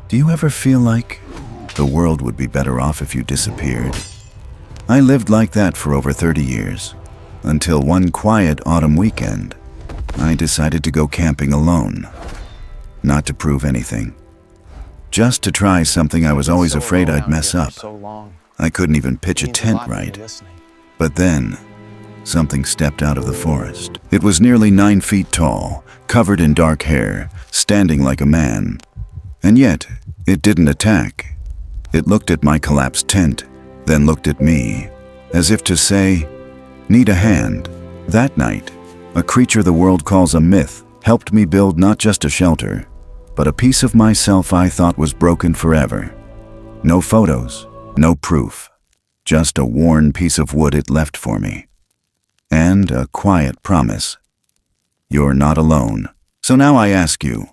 Do you ever feel like the world would be better off if you disappeared? I lived like that for over 30 years, until one quiet autumn weekend, I decided to go camping alone. Not to prove anything, just to try something I was always afraid I'd mess up. I couldn't even pitch a tent right. But then, something stepped out of the forest. It was nearly 9 feet tall, covered in dark hair, standing like a man. And yet, it didn't attack. It looked at my collapsed tent, then looked at me, as if to say, "Need a hand." That night, a creature the world calls a myth helped me build not just a shelter, but a piece of myself I thought was broken forever. No photos, no proof, just a worn piece of wood it left for me. And a quiet promise. You're not alone. So now I ask you,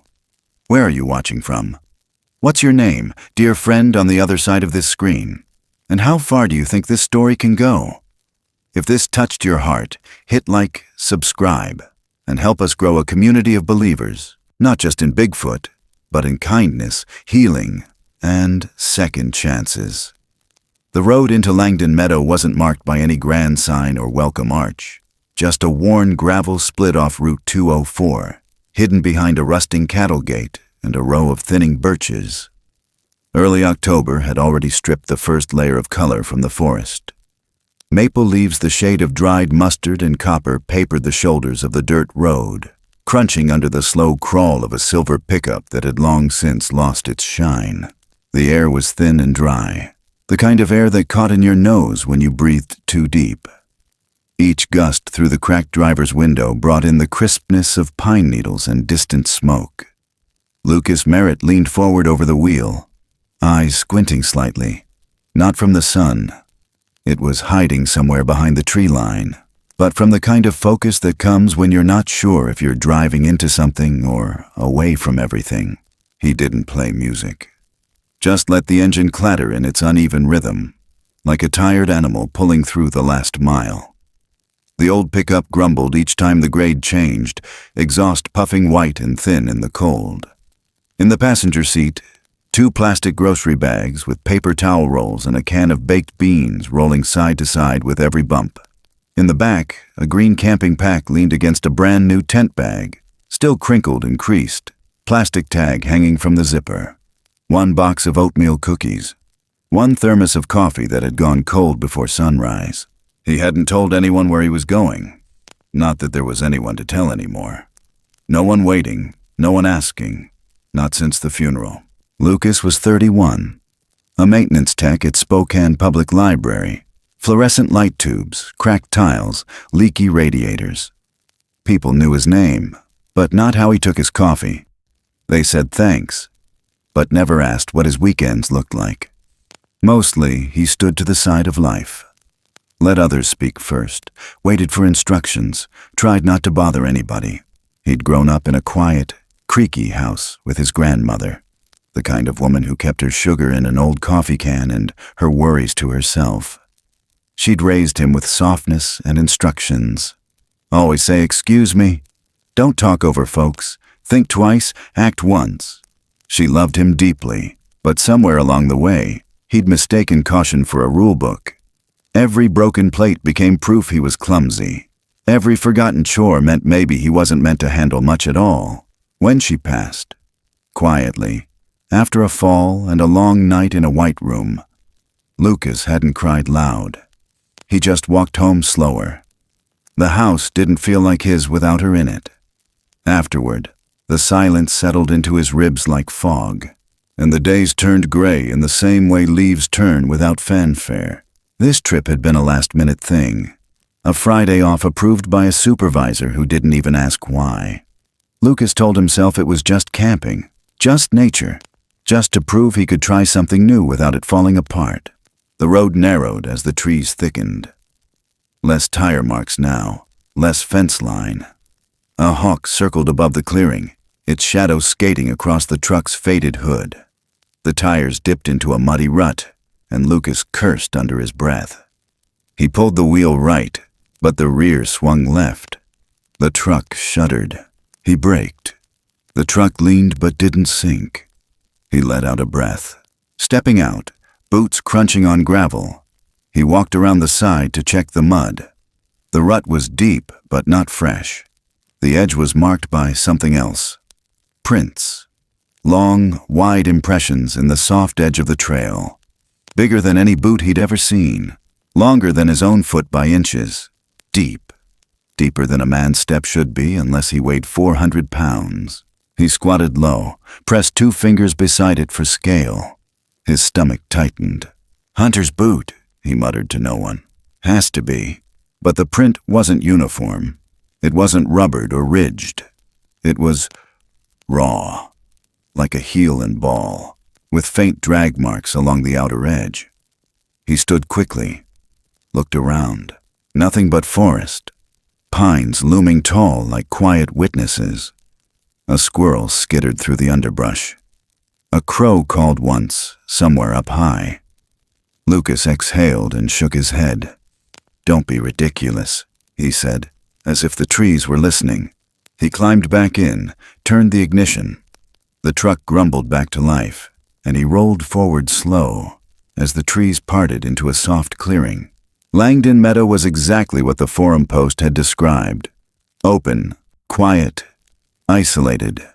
where are you watching from? What's your name, dear friend on the other side of this screen? And how far do you think this story can go? If this touched your heart, hit like, subscribe, and help us grow a community of believers, not just in Bigfoot, but in kindness, healing, and second chances. The road into Langdon Meadow wasn't marked by any grand sign or welcome arch, just a worn gravel split off Route 204, hidden behind a rusting cattle gate and a row of thinning birches. Early October had already stripped the first layer of color from the forest. Maple leaves the shade of dried mustard and copper papered the shoulders of the dirt road, crunching under the slow crawl of a silver pickup that had long since lost its shine. The air was thin and dry, the kind of air that caught in your nose when you breathed too deep. Each gust through the cracked driver's window brought in the crispness of pine needles and distant smoke. Lucas Merritt leaned forward over the wheel, eyes squinting slightly. Not from the sun. It was hiding somewhere behind the tree line, but from the kind of focus that comes when you're not sure if you're driving into something or away from everything. He didn't play music. Just let the engine clatter in its uneven rhythm, like a tired animal pulling through the last mile. The old pickup grumbled each time the grade changed, exhaust puffing white and thin in the cold. In the passenger seat, 2 plastic grocery bags with paper towel rolls and a can of baked beans rolling side to side with every bump. In the back, a green camping pack leaned against a brand new tent bag, still crinkled and creased, plastic tag hanging from the zipper. 1 box of oatmeal cookies. 1 thermos of coffee that had gone cold before sunrise. He hadn't told anyone where he was going. Not that there was anyone to tell anymore. No one waiting, no one asking. Not since the funeral. Lucas was 31, a maintenance tech at Spokane Public Library. Fluorescent light tubes, cracked tiles, leaky radiators. People knew his name, but not how he took his coffee. They said thanks, but never asked what his weekends looked like. Mostly, he stood to the side of life. Let others speak first, waited for instructions, tried not to bother anybody. He'd grown up in a quiet, creaky house with his grandmother, the kind of woman who kept her sugar in an old coffee can and her worries to herself. She'd raised him with softness and instructions. Always say, "Excuse me. Don't talk over folks. Think twice, act once." She loved him deeply, but somewhere along the way, he'd mistaken caution for a rule book. Every broken plate became proof he was clumsy. Every forgotten chore meant maybe he wasn't meant to handle much at all. When she passed, quietly, after a fall and a long night in a white room, Lucas hadn't cried loud. He just walked home slower. The house didn't feel like his without her in it. Afterward, the silence settled into his ribs like fog, and the days turned gray in the same way leaves turn without fanfare. This trip had been a last-minute thing, a Friday off approved by a supervisor who didn't even ask why. Lucas told himself it was just camping, just nature, just to prove he could try something new without it falling apart. The road narrowed as the trees thickened. Less tire marks now, less fence line. A hawk circled above the clearing, its shadow skating across the truck's faded hood. The tires dipped into a muddy rut, and Lucas cursed under his breath. He pulled the wheel right, but the rear swung left. The truck shuddered. He braked. The truck leaned but didn't sink. He let out a breath. Stepping out, boots crunching on gravel, he walked around the side to check the mud. The rut was deep, but not fresh. The edge was marked by something else. Prints. Long, wide impressions in the soft edge of the trail. Bigger than any boot he'd ever seen. Longer than his own foot by inches. Deep. Deeper than a man's step should be unless he weighed 400 pounds. He squatted low, pressed 2 fingers beside it for scale. His stomach tightened. "Hunter's boot," he muttered to no one. "Has to be." But the print wasn't uniform. It wasn't rubbered or ridged. It was raw, like a heel and ball, with faint drag marks along the outer edge. He stood quickly, looked around. Nothing but forest. Pines looming tall like quiet witnesses. A squirrel skittered through the underbrush. A crow called once, somewhere up high. Lucas exhaled and shook his head. "Don't be ridiculous," he said, as if the trees were listening. He climbed back in, turned the ignition. The truck grumbled back to life, and he rolled forward slow as the trees parted into a soft clearing. Langdon Meadow was exactly what the forum post had described. Open, quiet, isolated.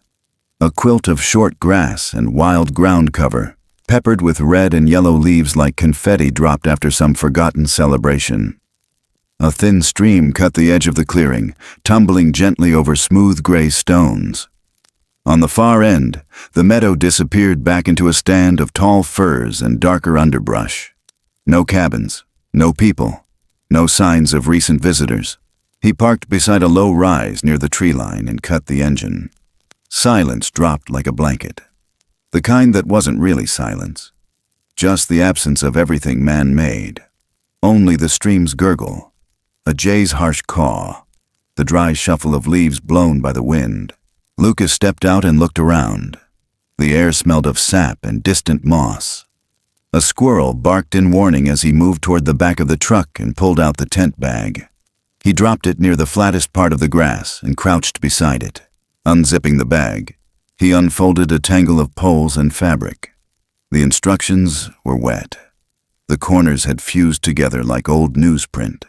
A quilt of short grass and wild ground cover, peppered with red and yellow leaves like confetti dropped after some forgotten celebration. A thin stream cut the edge of the clearing, tumbling gently over smooth gray stones. On the far end, the meadow disappeared back into a stand of tall firs and darker underbrush. No cabins, no people, no signs of recent visitors. He parked beside a low rise near the tree line and cut the engine. Silence dropped like a blanket. The kind that wasn't really silence. Just the absence of everything man-made. Only the stream's gurgle, a jay's harsh caw, the dry shuffle of leaves blown by the wind. Lucas stepped out and looked around. The air smelled of sap and distant moss. A squirrel barked in warning as he moved toward the back of the truck and pulled out the tent bag. He dropped it near the flattest part of the grass and crouched beside it. Unzipping the bag, he unfolded a tangle of poles and fabric. The instructions were wet. The corners had fused together like old newsprint.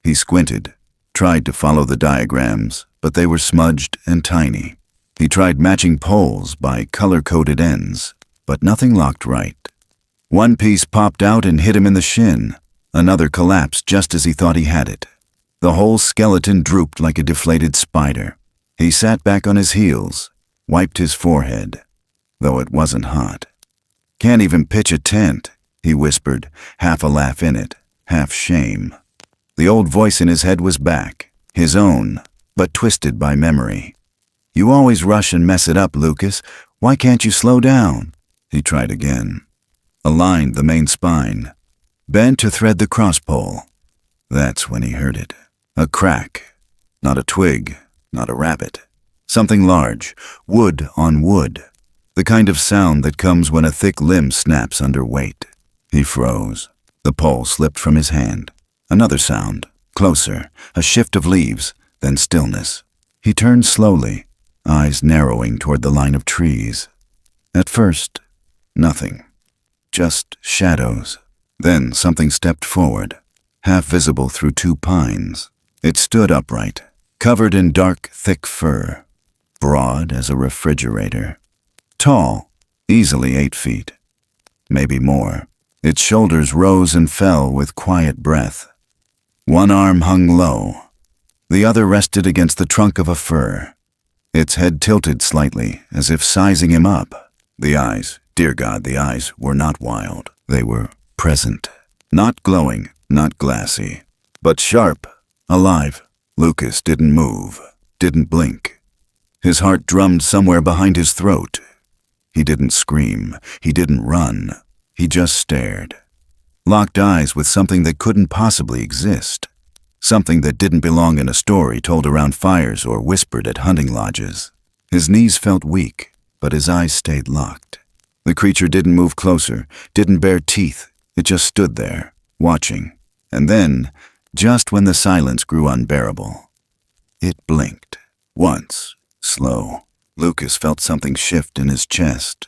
He squinted, tried to follow the diagrams, but they were smudged and tiny. He tried matching poles by color-coded ends, but nothing locked right. One piece popped out and hit him in the shin. Another collapsed just as he thought he had it. The whole skeleton drooped like a deflated spider. He sat back on his heels, wiped his forehead, though it wasn't hot. "Can't even pitch a tent," he whispered, half a laugh in it, half shame. The old voice in his head was back, his own, but twisted by memory. "You always rush and mess it up, Lucas. Why can't you slow down?" He tried again. Aligned the main spine, bent to thread the crosspole. That's when he heard it. A crack, not a twig. Not a rabbit. Something large, wood on wood. The kind of sound that comes when a thick limb snaps under weight. He froze. The pole slipped from his hand. Another sound, closer, a shift of leaves, then stillness. He turned slowly, eyes narrowing toward the line of trees. At first, nothing. Just shadows. Then something stepped forward, half visible through 2 pines. It stood upright, covered in dark, thick fur, broad as a refrigerator. Tall, easily 8 feet, maybe more. Its shoulders rose and fell with quiet breath. One arm hung low. The other rested against the trunk of a fir. Its head tilted slightly, as if sizing him up. The eyes, dear God, the eyes were not wild. They were present. Not glowing, not glassy, but sharp, alive. Lucas didn't move, didn't blink. His heart drummed somewhere behind his throat. He didn't scream, he didn't run. He just stared. Locked eyes with something that couldn't possibly exist. Something that didn't belong in a story told around fires or whispered at hunting lodges. His knees felt weak, but his eyes stayed locked. The creature didn't move closer, didn't bare teeth. It just stood there, watching. And then, just when the silence grew unbearable, it blinked. Once, slow. Lucas felt something shift in his chest.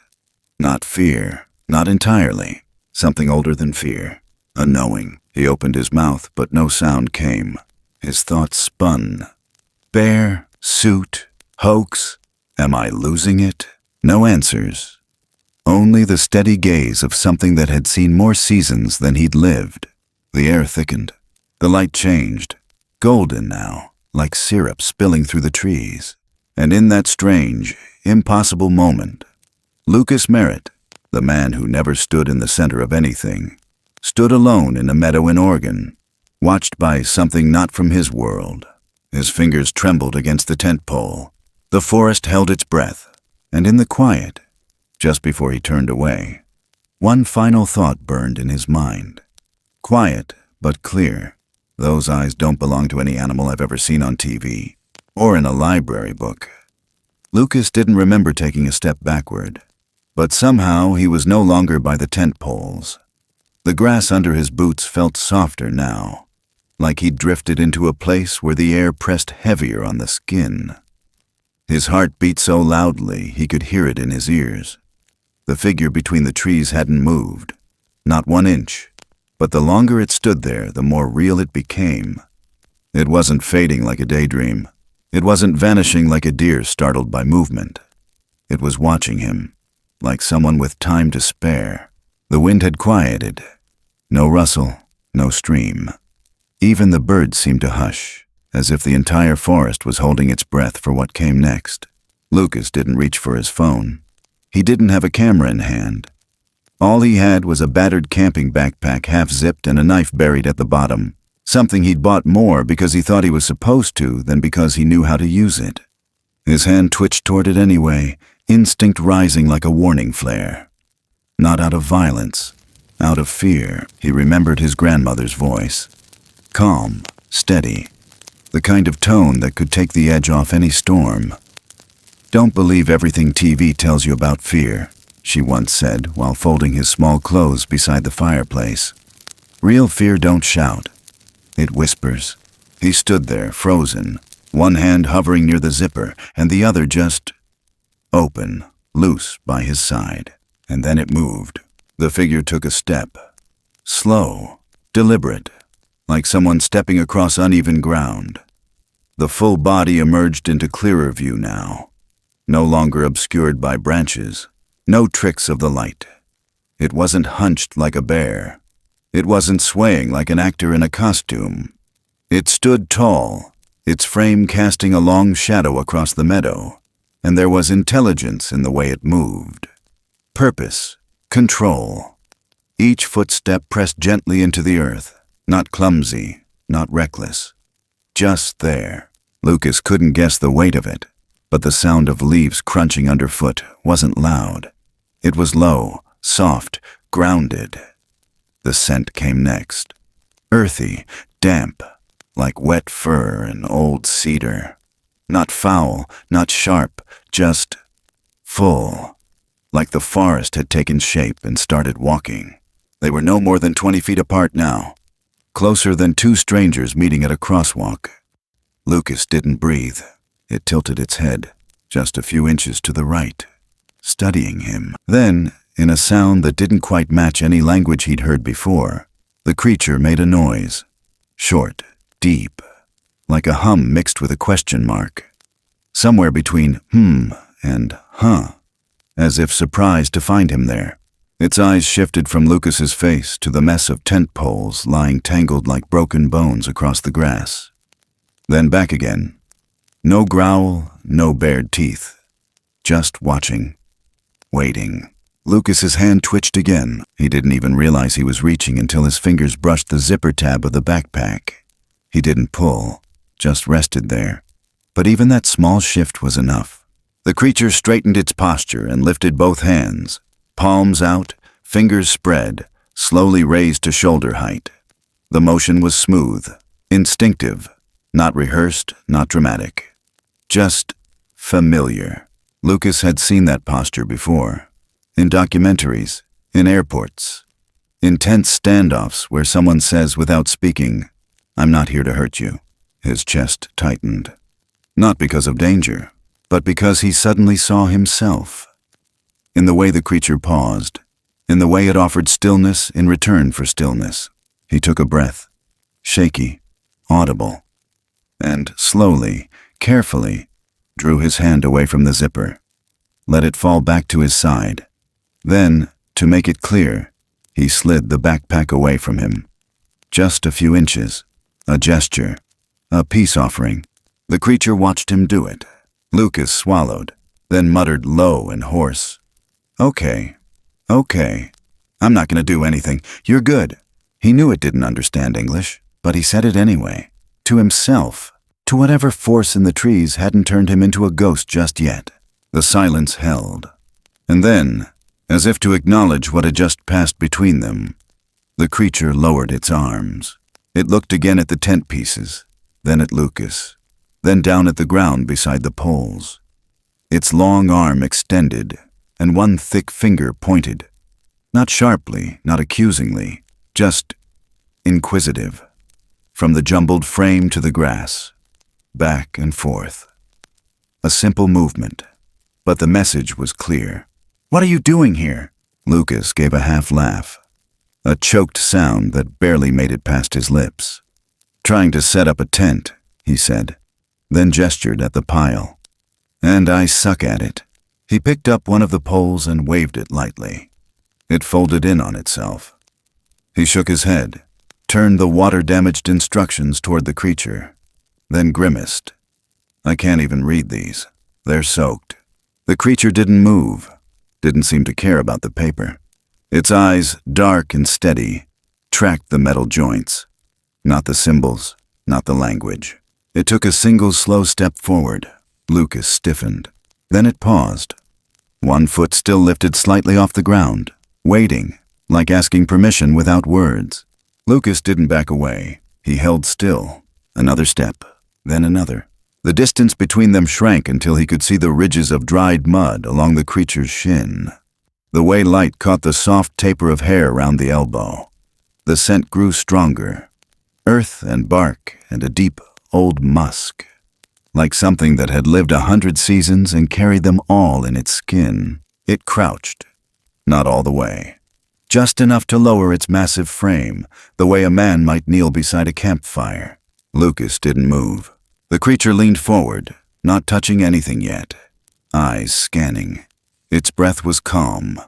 Not fear, not entirely. Something older than fear. A knowing. He opened his mouth, but no sound came. His thoughts spun. Bear, suit, hoax. Am I losing it? No answers. Only the steady gaze of something that had seen more seasons than he'd lived. The air thickened. The light changed. Golden now, like syrup spilling through the trees. And in that strange, impossible moment, Lucas Merritt, the man who never stood in the center of anything, stood alone in a meadow in Oregon, watched by something not from his world. His fingers trembled against the tent pole. The forest held its breath, and in the quiet, just before he turned away, one final thought burned in his mind. Quiet, but clear. Those eyes don't belong to any animal I've ever seen on TV, or in a library book. Lucas didn't remember taking a step backward, but somehow he was no longer by the tent poles. The grass under his boots felt softer now, like he'd drifted into a place where the air pressed heavier on the skin. His heart beat so loudly he could hear it in his ears. The figure between the trees hadn't moved, not 1 inch, but the longer it stood there, the more real it became. It wasn't fading like a daydream. It wasn't vanishing like a deer startled by movement. It was watching him, like someone with time to spare. The wind had quieted. No rustle, no stream. Even the birds seemed to hush, as if the entire forest was holding its breath for what came next. Lucas didn't reach for his phone. He didn't have a camera in hand. All he had was a battered camping backpack half-zipped and a knife buried at the bottom, something he'd bought more because he thought he was supposed to than because he knew how to use it. His hand twitched toward it anyway, instinct rising like a warning flare. Not out of violence, out of fear. He remembered his grandmother's voice. Calm, steady, the kind of tone that could take the edge off any storm. "Don't believe everything TV tells you about fear," she once said while folding his small clothes beside the fireplace. "Real fear don't shout. It whispers." He stood there, frozen, one hand hovering near the zipper and the other just open, loose by his side. And then it moved. The figure took a step. Slow, deliberate, like someone stepping across uneven ground. The full body emerged into clearer view now, no longer obscured by branches, no tricks of the light. It wasn't hunched like a bear. It wasn't swaying like an actor in a costume. It stood tall, its frame casting a long shadow across the meadow, and there was intelligence in the way it moved. Purpose, control. Each footstep pressed gently into the earth, not clumsy, not reckless. Just there. Lucas couldn't guess the weight of it, but the sound of leaves crunching underfoot wasn't loud. It was low, soft, grounded. The scent came next. Earthy, damp, like wet fur and old cedar. Not foul, not sharp, just full. Like the forest had taken shape and started walking. They were no more than 20 feet apart now, closer than two strangers meeting at a crosswalk. Lucas didn't breathe. It tilted its head, just a few inches to the right, studying him. Then, in a sound that didn't quite match any language he'd heard before, the creature made a noise. Short, deep, like a hum mixed with a question mark. Somewhere between and huh, as if surprised to find him there. Its eyes shifted from Lucas's face to the mess of tent poles lying tangled like broken bones across the grass. Then back again. No growl, no bared teeth. Just watching. Waiting. Lucas's hand twitched again. He didn't even realize he was reaching until his fingers brushed the zipper tab of the backpack. He didn't pull, just rested there. But even that small shift was enough. The creature straightened its posture and lifted both hands, palms out, fingers spread, slowly raised to shoulder height. The motion was smooth, instinctive, not rehearsed, not dramatic. Just familiar. Lucas had seen that posture before. In documentaries, in airports, intense standoffs where someone says without speaking, "I'm not here to hurt you." His chest tightened. Not because of danger, but because he suddenly saw himself. in the way the creature paused, in the way it offered stillness in return for stillness. He took a breath, shaky, audible, and slowly, carefully, drew his hand away from the zipper, let it fall back to his side. Then, to make it clear, he slid the backpack away from him. Just a few inches, a gesture, a peace offering. The creature watched him do it. Lucas swallowed, then muttered low and hoarse, "Okay, okay. I'm not going to do anything. You're good." He knew it didn't understand English, but he said it anyway. To himself, to whatever force in the trees hadn't turned him into a ghost just yet. The silence held. And then, as if to acknowledge what had just passed between them, the creature lowered its arms. It looked again at the tent pieces, then at Lucas, then down at the ground beside the poles. Its long arm extended, and one thick finger pointed. Not sharply, not accusingly, just inquisitive. From the jumbled frame to the grass, back and forth. A simple movement, but the message was clear. "What are you doing here?" Lucas gave a half laugh, a choked sound that barely made it past his lips. "Trying to set up a tent," he said, then gestured at the pile. "And I suck at it." He picked up one of the poles and waved it lightly. It folded in on itself. He shook his head, turned the water-damaged instructions toward the creature, then grimaced. "I can't even read these. They're soaked." The creature didn't move, didn't seem to care about the paper. Its eyes, dark and steady, tracked the metal joints. Not the symbols, not the language. It took a single slow step forward. Lucas stiffened. Then it paused. One foot still lifted slightly off the ground, waiting, like asking permission without words. Lucas didn't back away. He held still. Another step, then another. The distance between them shrank until he could see the ridges of dried mud along the creature's shin. The way light caught the soft taper of hair round the elbow. The scent grew stronger. Earth and bark and a deep, old musk. Like something that had lived 100 seasons and carried them all in its skin. It crouched. Not all the way. Just enough to lower its massive frame, the way a man might kneel beside a campfire. Lucas didn't move. The creature leaned forward, not touching anything yet, eyes scanning. Its breath was calm,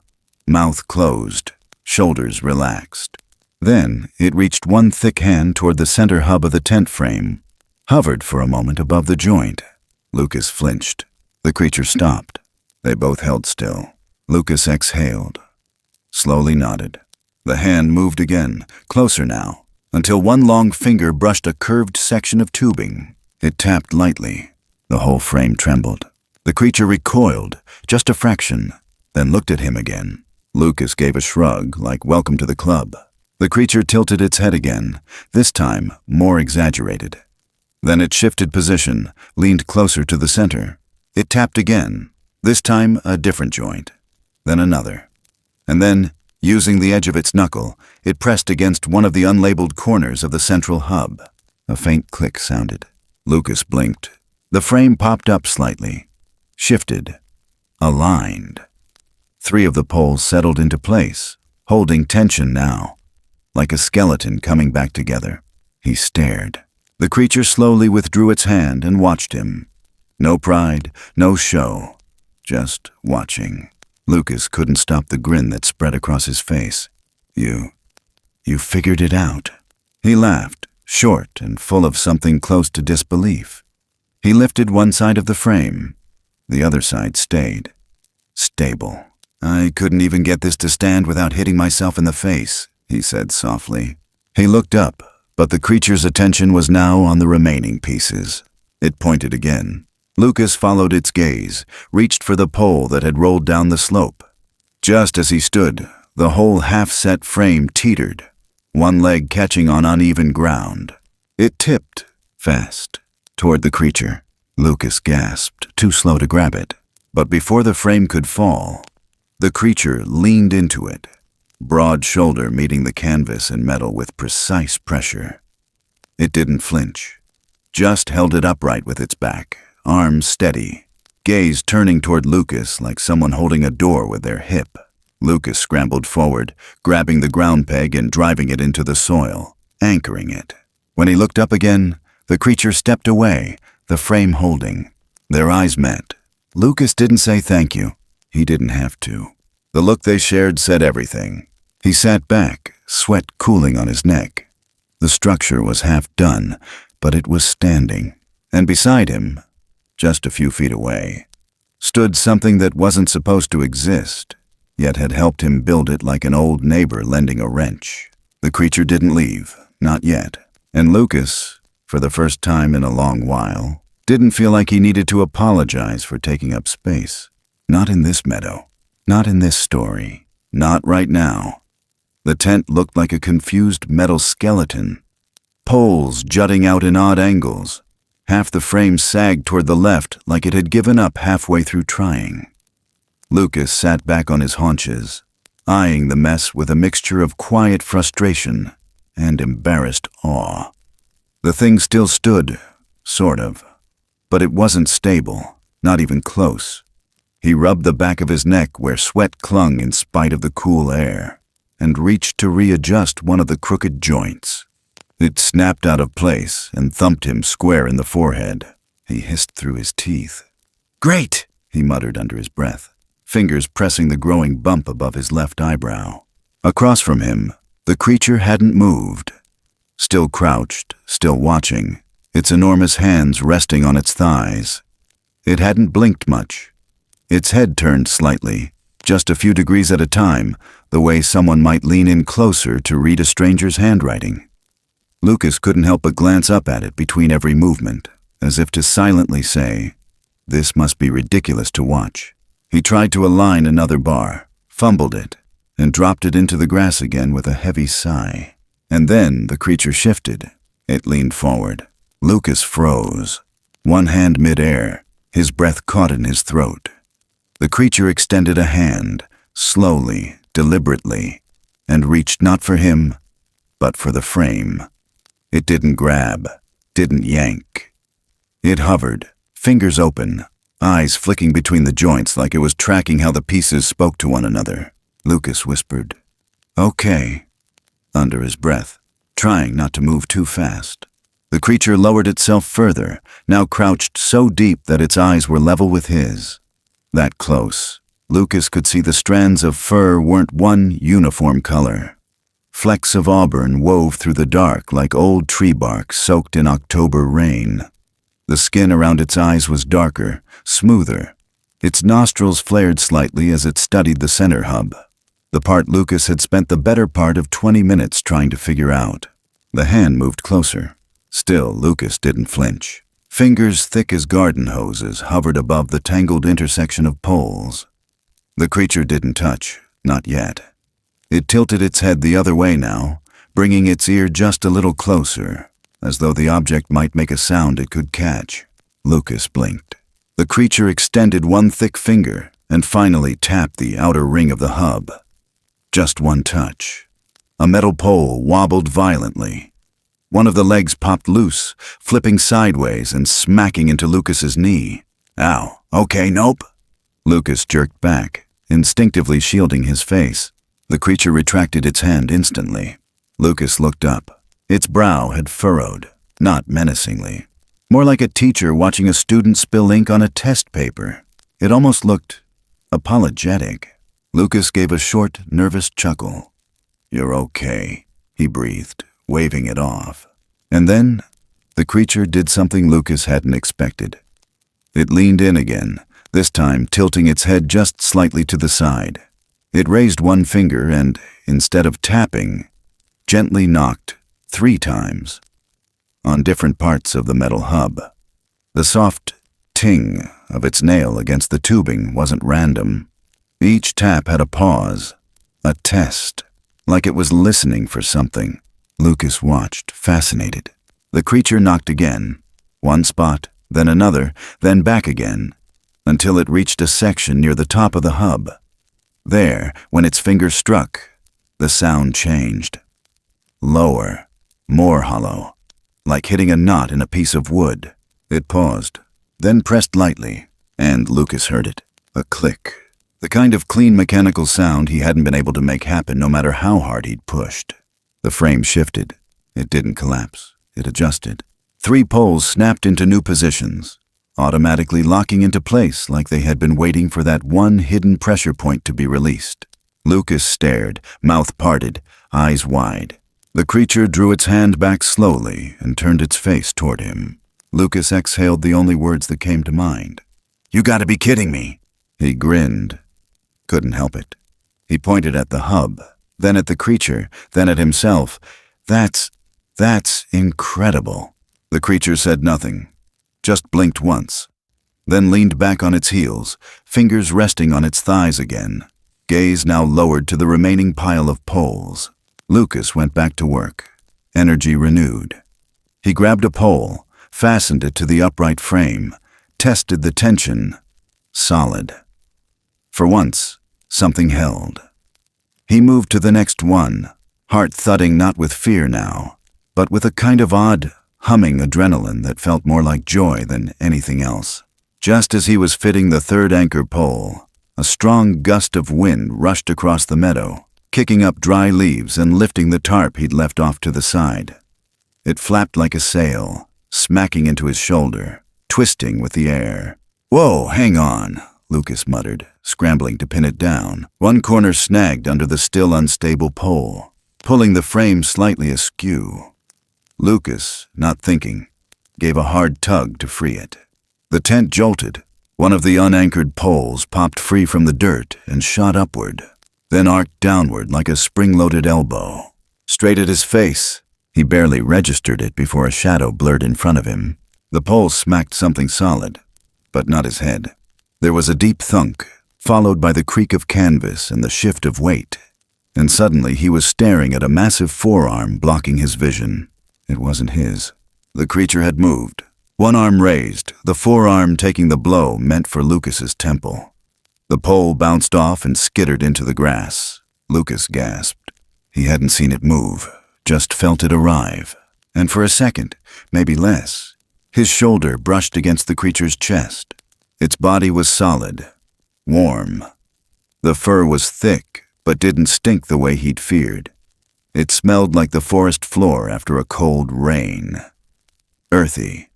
mouth closed, shoulders relaxed. Then it reached one thick hand toward the center hub of the tent frame, hovered for a moment above the joint. Lucas flinched. The creature stopped. They both held still. Lucas exhaled, slowly nodded. The hand moved again, closer now, until one long finger brushed a curved section of tubing. It tapped lightly. The whole frame trembled. The creature recoiled, just a fraction, then looked at him again. Lucas gave a shrug, like welcome to the club. The creature tilted its head again, this time more exaggerated. Then it shifted position, leaned closer to the center. It tapped again, this time a different joint, then another. And then, using the edge of its knuckle, it pressed against one of the unlabeled corners of the central hub. A faint click sounded. Lucas blinked. The frame popped up slightly, shifted, aligned. 3 of the poles settled into place, holding tension now, like a skeleton coming back together. He stared. The creature slowly withdrew its hand and watched him. No pride, no show, just watching. Lucas couldn't stop the grin that spread across his face. You figured it out." He laughed, short and full of something close to disbelief. He lifted one side of the frame. The other side stayed. Stable. "I couldn't even get this to stand without hitting myself in the face," he said softly. He looked up, but the creature's attention was now on the remaining pieces. It pointed again. Lucas followed its gaze, reached for the pole that had rolled down the slope. Just as he stood, the whole half-set frame teetered, one leg catching on uneven ground. It tipped, fast, toward the creature. Lucas gasped, too slow to grab it. But before the frame could fall, the creature leaned into it, broad shoulder meeting the canvas and metal with precise pressure. It didn't flinch, just held it upright with its back, arms steady, gaze turning toward Lucas like someone holding a door with their hip. Lucas scrambled forward, grabbing the ground peg and driving it into the soil, anchoring it. When he looked up again, the creature stepped away, the frame holding. Their eyes met. Lucas didn't say thank you. He didn't have to. The look they shared said everything. He sat back, sweat cooling on his neck. The structure was half done, but it was standing. And beside him, just a few feet away, stood something that wasn't supposed to exist, yet had helped him build it like an old neighbor lending a wrench. The creature didn't leave, not yet. And Lucas, for the first time in a long while, didn't feel like he needed to apologize for taking up space. Not in this meadow. Not in this story. Not right now. The tent looked like a confused metal skeleton. Poles jutting out in odd angles. Half the frame sagged toward the left like it had given up halfway through trying. Lucas sat back on his haunches, eyeing the mess with a mixture of quiet frustration and embarrassed awe. The thing still stood, sort of, but it wasn't stable, not even close. He rubbed the back of his neck where sweat clung in spite of the cool air, and reached to readjust one of the crooked joints. It snapped out of place and thumped him square in the forehead. He hissed through his teeth. "Great!" he muttered under his breath, fingers pressing the growing bump above his left eyebrow. Across from him, the creature hadn't moved. Still crouched, still watching, its enormous hands resting on its thighs. It hadn't blinked much. Its head turned slightly, just a few degrees at a time, the way someone might lean in closer to read a stranger's handwriting. Lucas couldn't help but glance up at it between every movement, as if to silently say, "This must be ridiculous to watch." He tried to align another bar, fumbled it, and dropped it into the grass again with a heavy sigh. And then the creature shifted. It leaned forward. Lucas froze, one hand midair, his breath caught in his throat. The creature extended a hand, slowly, deliberately, and reached not for him, but for the frame. It didn't grab, didn't yank. It hovered, fingers open, eyes flicking between the joints like it was tracking how the pieces spoke to one another. Lucas whispered, "Okay," under his breath, trying not to move too fast. The creature lowered itself further, now crouched so deep that its eyes were level with his. That close, Lucas could see the strands of fur weren't one uniform color. Flecks of auburn wove through the dark like old tree bark soaked in October rain. The skin around its eyes was darker, smoother. Its nostrils flared slightly as it studied the center hub, the part Lucas had spent the better part of 20 minutes trying to figure out. The hand moved closer. Still, Lucas didn't flinch. Fingers thick as garden hoses hovered above the tangled intersection of poles. The creature didn't touch, not yet. It tilted its head the other way now, bringing its ear just a little closer, as though the object might make a sound it could catch. Lucas blinked. The creature extended one thick finger and finally tapped the outer ring of the hub. Just one touch. A metal pole wobbled violently. One of the legs popped loose, flipping sideways and smacking into Lucas's knee. "Ow, okay, nope." Lucas jerked back, instinctively shielding his face. The creature retracted its hand instantly. Lucas looked up. Its brow had furrowed, not menacingly. More like a teacher watching a student spill ink on a test paper. It almost looked apologetic. Lucas gave a short, nervous chuckle. "You're okay," he breathed, waving it off. And then, the creature did something Lucas hadn't expected. It leaned in again, this time tilting its head just slightly to the side. It raised one finger and, instead of tapping, gently knocked 3 times on different parts of the metal hub. The soft ting of its nail against the tubing wasn't random. Each tap had a pause, a test, like it was listening for something. Lucas watched, fascinated. The creature knocked again, one spot, then another, then back again, until it reached a section near the top of the hub. There, when its finger struck, the sound changed. Lower, more hollow, like hitting a knot in a piece of wood. It paused, then pressed lightly, And Lucas heard it. A click. The kind of clean mechanical sound he hadn't been able to make happen no matter how hard he'd pushed. The frame shifted. It didn't collapse. It adjusted. 3 poles snapped into new positions, automatically locking into place like they had been waiting for that one hidden pressure point to be released. Lucas stared, mouth parted, eyes wide. The creature drew its hand back slowly and turned its face toward him. Lucas exhaled the only words that came to mind. "You gotta be kidding me." He grinned. Couldn't help it. He pointed at the hub, then at the creature, then at himself. That's incredible." The creature said nothing, just blinked once, then leaned back on its heels, fingers resting on its thighs again, gaze now lowered to the remaining pile of poles. Lucas went back to work, energy renewed. He grabbed a pole, fastened it to the upright frame, tested the tension. Solid. For once, something held. He moved to the next one, heart thudding not with fear now, but with a kind of odd, humming adrenaline that felt more like joy than anything else. Just as he was fitting the 3rd anchor pole, a strong gust of wind rushed across the meadow, kicking up dry leaves and lifting the tarp he'd left off to the side. It flapped like a sail, smacking into his shoulder, twisting with the air. "Whoa, hang on," Lucas muttered, scrambling to pin it down. One corner snagged under the still unstable pole, pulling the frame slightly askew. Lucas, not thinking, gave a hard tug to free it. The tent jolted. One of the unanchored poles popped free from the dirt and shot upward, then arced downward like a spring-loaded elbow. Straight at his face. He barely registered it before a shadow blurred in front of him. The pole smacked something solid, but not his head. There was a deep thunk, followed by the creak of canvas and the shift of weight. And suddenly he was staring at a massive forearm blocking his vision. It wasn't his. The creature had moved. One arm raised, the forearm taking the blow meant for Lucas's temple. The pole bounced off and skittered into the grass. Lucas gasped. He hadn't seen it move, just felt it arrive. And for a second, maybe less, his shoulder brushed against the creature's chest. Its body was solid, warm. The fur was thick, but didn't stink the way he'd feared. It smelled like the forest floor after a cold rain. Earthy.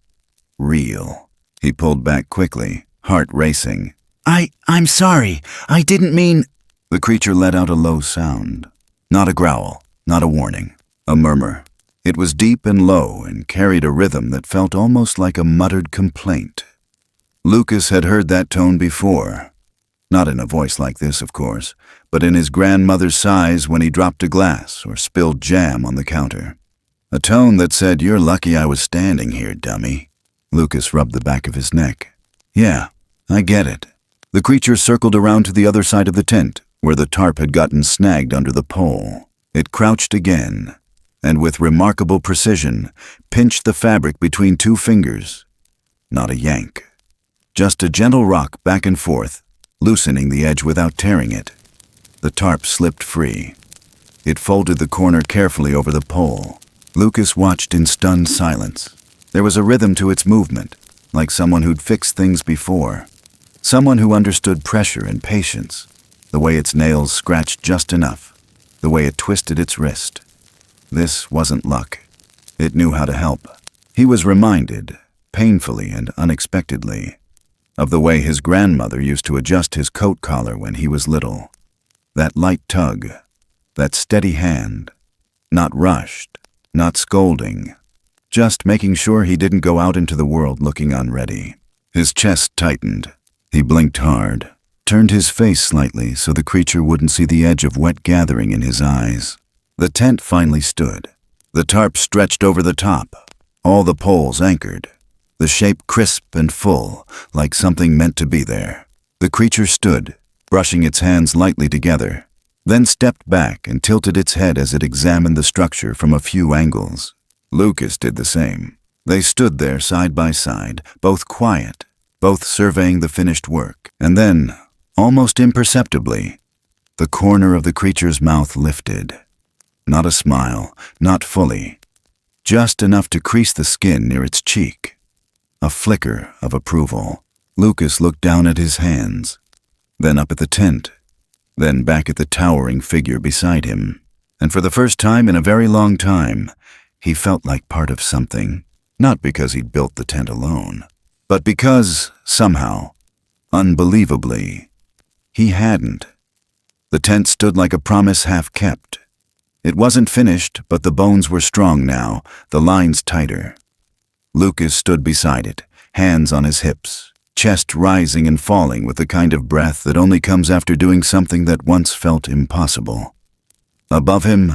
Real. He pulled back quickly, heart racing. I'm sorry. I didn't mean—" The creature let out a low sound. Not a growl, not a warning. A murmur. It was deep and low and carried a rhythm that felt almost like a muttered complaint. Lucas had heard that tone before. Not in a voice like this, of course, but in his grandmother's sighs when he dropped a glass or spilled jam on the counter. A tone that said, "You're lucky I was standing here, dummy." Lucas rubbed the back of his neck. "Yeah, I get it." The creature circled around to the other side of the tent, where the tarp had gotten snagged under the pole. It crouched again, and with remarkable precision, pinched the fabric between 2 fingers. Not a yank. Just a gentle rock back and forth, loosening the edge without tearing it. The tarp slipped free. It folded the corner carefully over the pole. Lucas watched in stunned silence. There was a rhythm to its movement, like someone who'd fixed things before. Someone who understood pressure and patience, the way its nails scratched just enough, the way it twisted its wrist. This wasn't luck. It knew how to help. He was reminded, painfully and unexpectedly, of the way his grandmother used to adjust his coat collar when he was little. That light tug, that steady hand, not rushed, not scolding, just making sure he didn't go out into the world looking unready. His chest tightened. He blinked hard, turned his face slightly so the creature wouldn't see the edge of wet gathering in his eyes. The tent finally stood. The tarp stretched over the top, all the poles anchored, the shape crisp and full, like something meant to be there. The creature stood, brushing its hands lightly together, then stepped back and tilted its head as it examined the structure from a few angles. Lucas did the same. They stood there side by side, both quiet, both surveying the finished work. And then, almost imperceptibly, the corner of the creature's mouth lifted. Not a smile, not fully, just enough to crease the skin near its cheek. A flicker of approval. Lucas looked down at his hands, then up at the tent, then back at the towering figure beside him. And for the first time in a very long time, he felt like part of something, not because he'd built the tent alone, but because, somehow, unbelievably, he hadn't. The tent stood like a promise half kept. It wasn't finished, but the bones were strong now, the lines tighter. Lucas stood beside it, hands on his hips, chest rising and falling with the kind of breath that only comes after doing something that once felt impossible. Above him,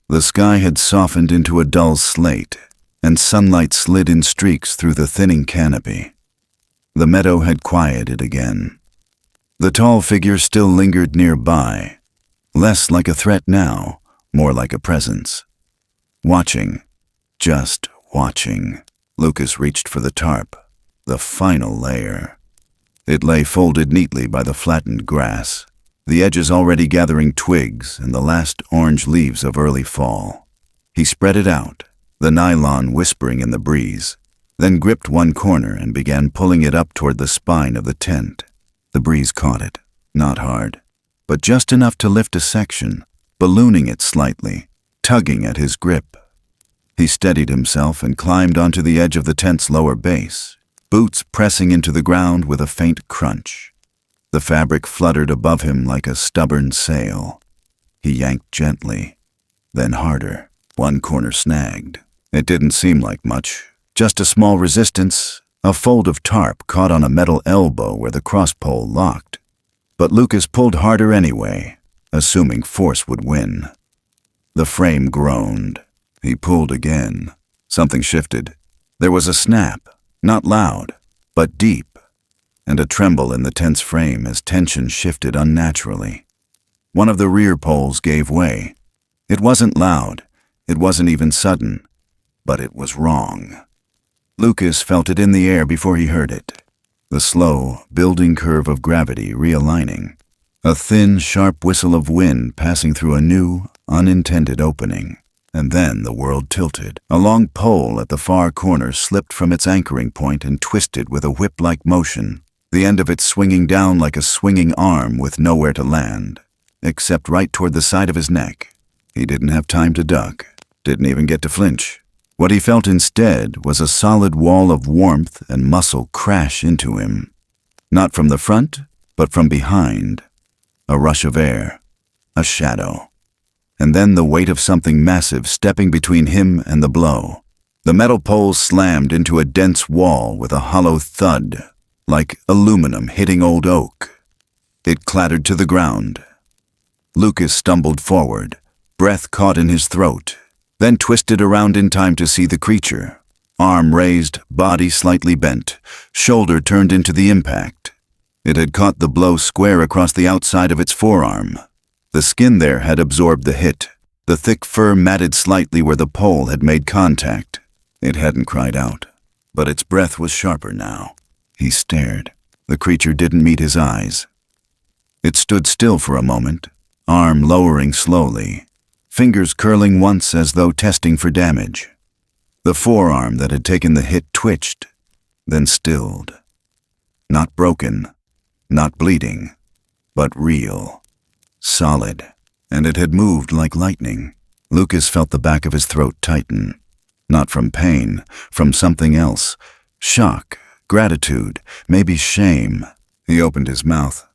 the sky had softened into a dull slate, and sunlight slid in streaks through the thinning canopy. The meadow had quieted again. The tall figure still lingered nearby, less like a threat now, more like a presence. Watching, just watching. Lucas reached for the tarp, the final layer. It lay folded neatly by the flattened grass, the edges already gathering twigs and the last orange leaves of early fall. He spread it out, the nylon whispering in the breeze, then gripped one corner and began pulling it up toward the spine of the tent. The breeze caught it, not hard, but just enough to lift a section, ballooning it slightly, tugging at his grip. He steadied himself and climbed onto the edge of the tent's lower base, boots pressing into the ground with a faint crunch. The fabric fluttered above him like a stubborn sail. He yanked gently, then harder. One corner snagged. It didn't seem like much, just a small resistance, a fold of tarp caught on a metal elbow where the crosspole locked. But Lucas pulled harder anyway, assuming force would win. The frame groaned. He pulled again. Something shifted. There was a snap, not loud, but deep, and a tremble in the tense frame as tension shifted unnaturally. One of the rear poles gave way. It wasn't loud, it wasn't even sudden, but it was wrong. Lucas felt it in the air before he heard it. The slow, building curve of gravity realigning. A thin, sharp whistle of wind passing through a new, unintended opening. And then the world tilted. A long pole at the far corner slipped from its anchoring point and twisted with a whip-like motion, the end of it swinging down like a swinging arm with nowhere to land, except right toward the side of his neck. He didn't have time to duck, didn't even get to flinch. What he felt instead was a solid wall of warmth and muscle crash into him. Not from the front, but from behind. A rush of air, a shadow. And then the weight of something massive stepping between him and the blow. The metal pole slammed into a dense wall with a hollow thud, like aluminum hitting old oak. It clattered to the ground. Lucas stumbled forward, breath caught in his throat, then twisted around in time to see the creature. Arm raised, body slightly bent, shoulder turned into the impact. It had caught the blow square across the outside of its forearm. The skin there had absorbed the hit. The thick fur matted slightly where the pole had made contact. It hadn't cried out, but its breath was sharper now. He stared. The creature didn't meet his eyes. It stood still for a moment, arm lowering slowly, fingers curling once as though testing for damage. The forearm that had taken the hit twitched, then stilled. Not broken, not bleeding, but real. Solid, and it had moved like lightning. Lucas felt the back of his throat tighten. Not from pain, from something else. Shock, gratitude, maybe shame. He opened his mouth.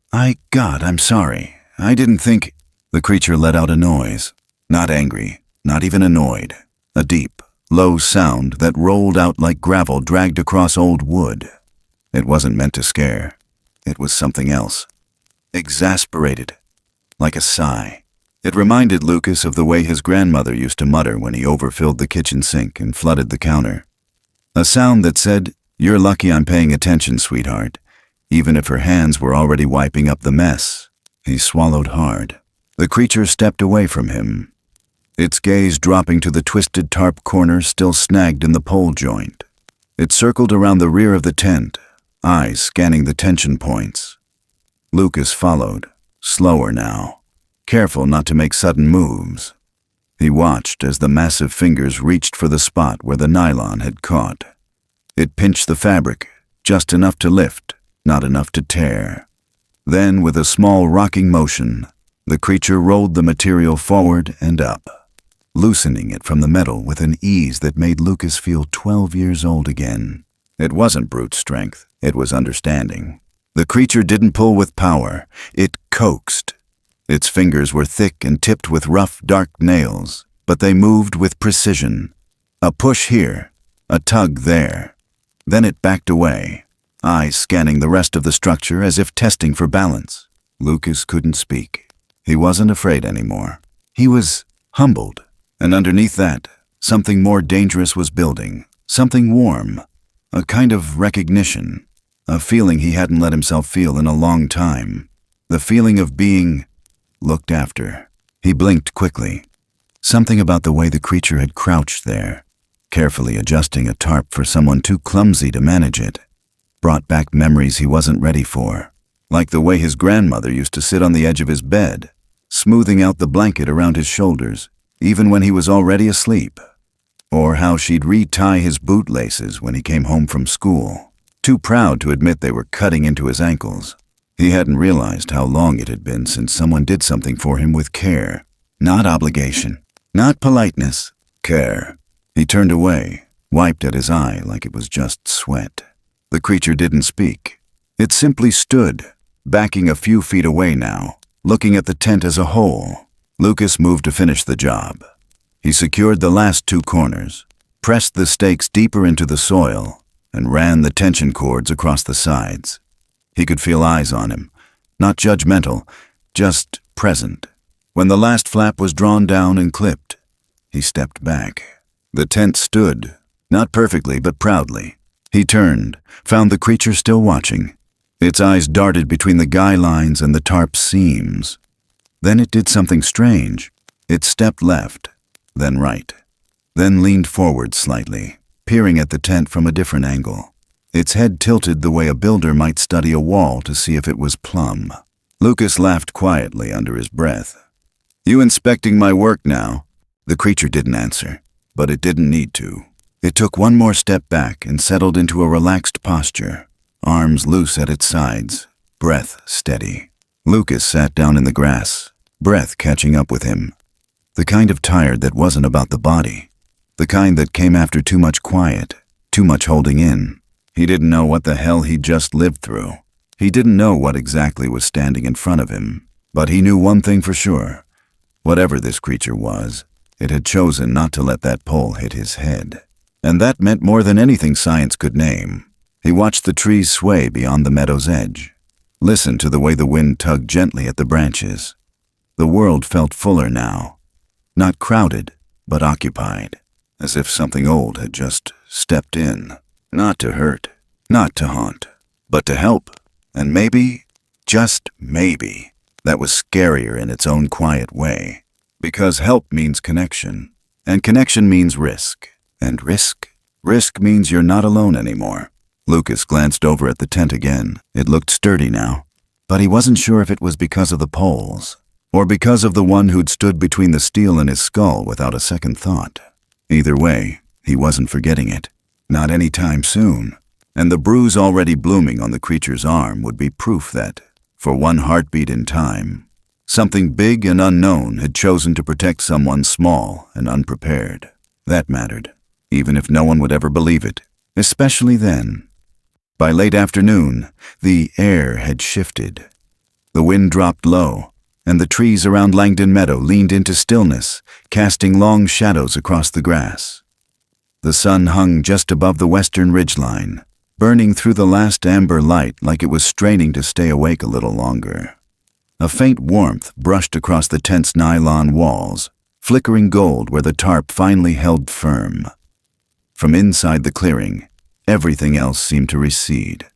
God, I'm sorry. I didn't think... The creature let out a noise. Not angry, not even annoyed. A deep, low sound that rolled out like gravel dragged across old wood. It wasn't meant to scare. It was something else. Exasperated. Like a sigh. It reminded Lucas of the way his grandmother used to mutter when he overfilled the kitchen sink and flooded the counter. A sound that said, "You're lucky I'm paying attention, sweetheart," even if her hands were already wiping up the mess. He swallowed hard. The creature stepped away from him, its gaze dropping to the twisted tarp corner still snagged in the pole joint. It circled around the rear of the tent, eyes scanning the tension points. Lucas followed. Slower now, careful not to make sudden moves. He watched as the massive fingers reached for the spot where the nylon had caught. It pinched the fabric, just enough to lift, not enough to tear. Then, with a small rocking motion, the creature rolled the material forward and up, loosening it from the metal with an ease that made Lucas feel 12 years old again. It wasn't brute strength, it was understanding. The creature didn't pull with power, it coaxed. Its fingers were thick and tipped with rough, dark nails, but they moved with precision. A push here, a tug there. Then it backed away, eyes scanning the rest of the structure as if testing for balance. Lucas couldn't speak. He wasn't afraid anymore. He was humbled, and underneath that, something more dangerous was building, something warm, a kind of recognition, a feeling he hadn't let himself feel in a long time, the feeling of being looked after. He blinked quickly. Something about the way the creature had crouched there, carefully adjusting a tarp for someone too clumsy to manage it, brought back memories he wasn't ready for, like the way his grandmother used to sit on the edge of his bed, smoothing out the blanket around his shoulders, even when he was already asleep, or how she'd retie his bootlaces when he came home from school, too proud to admit they were cutting into his ankles. He hadn't realized how long it had been since someone did something for him with care, not obligation, not politeness, care. He turned away, wiped at his eye like it was just sweat. The creature didn't speak. It simply stood, backing a few feet away now, looking at the tent as a whole. Lucas moved to finish the job. He secured the last two corners, pressed the stakes deeper into the soil, and ran the tension cords across the sides. He could feel eyes on him, not judgmental, just present. When the last flap was drawn down and clipped, he stepped back. The tent stood, not perfectly but proudly. He turned, found the creature still watching. Its eyes darted between the guy lines and the tarp seams. Then it did something strange. It stepped left, then right, then leaned forward slightly, peering at the tent from a different angle. Its head tilted the way a builder might study a wall to see if it was plumb. Lucas laughed quietly under his breath. "You inspecting my work now?" The creature didn't answer, but it didn't need to. It took one more step back and settled into a relaxed posture, arms loose at its sides, breath steady. Lucas sat down in the grass, breath catching up with him. The kind of tired that wasn't about the body, the kind that came after too much quiet, too much holding in. He didn't know what the hell he'd just lived through. He didn't know what exactly was standing in front of him, but he knew one thing for sure. Whatever this creature was, it had chosen not to let that pole hit his head. And that meant more than anything science could name. He watched the trees sway beyond the meadow's edge, listened to the way the wind tugged gently at the branches. The world felt fuller now, not crowded, but occupied, as if something old had just stepped in, not to hurt, not to haunt, but to help. And maybe, just maybe, that was scarier in its own quiet way. Because help means connection, and connection means risk. And risk means you're not alone anymore. Lucas glanced over at the tent again. It looked sturdy now, but he wasn't sure if it was because of the poles, or because of the one who'd stood between the steel and his skull without a second thought. Either way, he wasn't forgetting it. Not any time soon. And the bruise already blooming on the creature's arm would be proof that, for one heartbeat in time, something big and unknown had chosen to protect someone small and unprepared. That mattered, even if no one would ever believe it, especially then. By late afternoon, the air had shifted. The wind dropped low, and the trees around Langdon Meadow leaned into stillness, casting long shadows across the grass. The sun hung just above the western ridgeline, burning through the last amber light like it was straining to stay awake a little longer. A faint warmth brushed across the tent's nylon walls, flickering gold where the tarp finally held firm. From inside the clearing, everything else seemed to recede,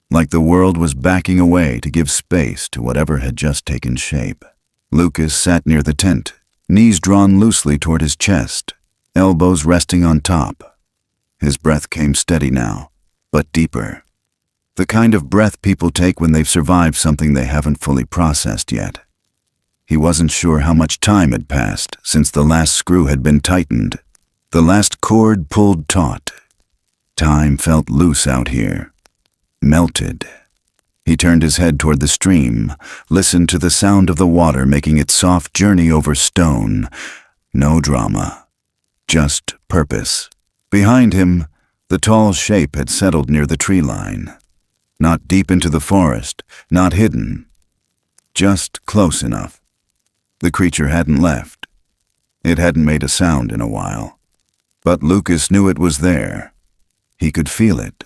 like the world was backing away to give space to whatever had just taken shape. Lucas sat near the tent, knees drawn loosely toward his chest, elbows resting on top. His breath came steady now, but deeper. The kind of breath people take when they've survived something they haven't fully processed yet. He wasn't sure how much time had passed since the last screw had been tightened, the last cord pulled taut. Time felt loose out here, melted. He turned his head toward the stream, listened to the sound of the water making its soft journey over stone. No drama, just purpose. Behind him, the tall shape had settled near the tree line. Not deep into the forest, not hidden, just close enough. The creature hadn't left. It hadn't made a sound in a while. But Lucas knew it was there. He could feel it,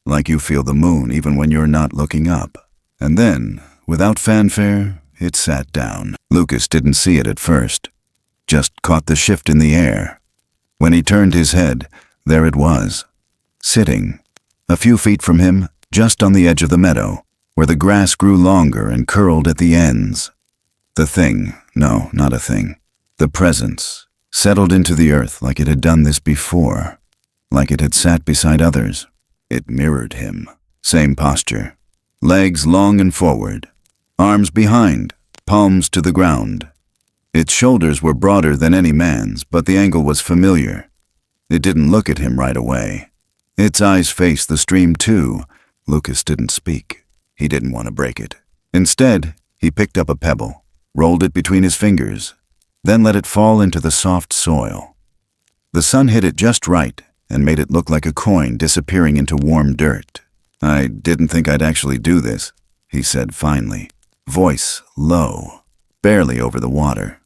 like you feel the moon even when you're not looking up. And then, without fanfare, it sat down. Lucas didn't see it at first, just caught the shift in the air. When he turned his head, there it was, sitting, a few feet from him, just on the edge of the meadow, where the grass grew longer and curled at the ends. The thing, no, not a thing, the presence, settled into the earth like it had done this before, like it had sat beside others. It mirrored him. Same posture. Legs long and forward. Arms behind, palms to the ground. Its shoulders were broader than any man's, but the angle was familiar. It didn't look at him right away. Its eyes faced the stream too. Lucas didn't speak. He didn't want to break it. Instead, he picked up a pebble, rolled it between his fingers, then let it fall into the soft soil. The sun hit it just right and made it look like a coin disappearing into warm dirt. "I didn't think I'd actually do this," he said finally, voice low, barely over the water.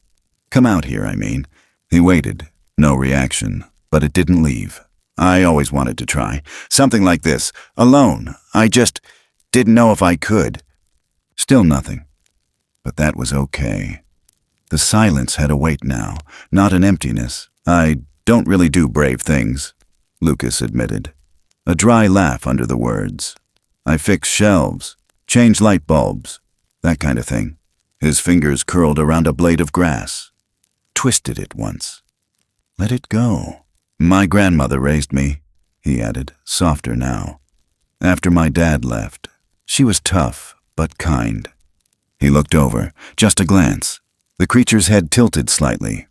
"Come out here, I mean." He waited, no reaction, but it didn't leave. "I always wanted to try. Something like this, alone. I just didn't know if I could." Still nothing. But that was okay. The silence had a weight now, not an emptiness. "I don't really do brave things," Lucas admitted. A dry laugh under the words. "I fix shelves, change light bulbs, that kind of thing." His fingers curled around a blade of grass. Twisted it once. "Let it go." "My grandmother raised me," he added, softer now. "After my dad left. She was tough, but kind." He looked over, just a glance. The creature's head tilted slightly.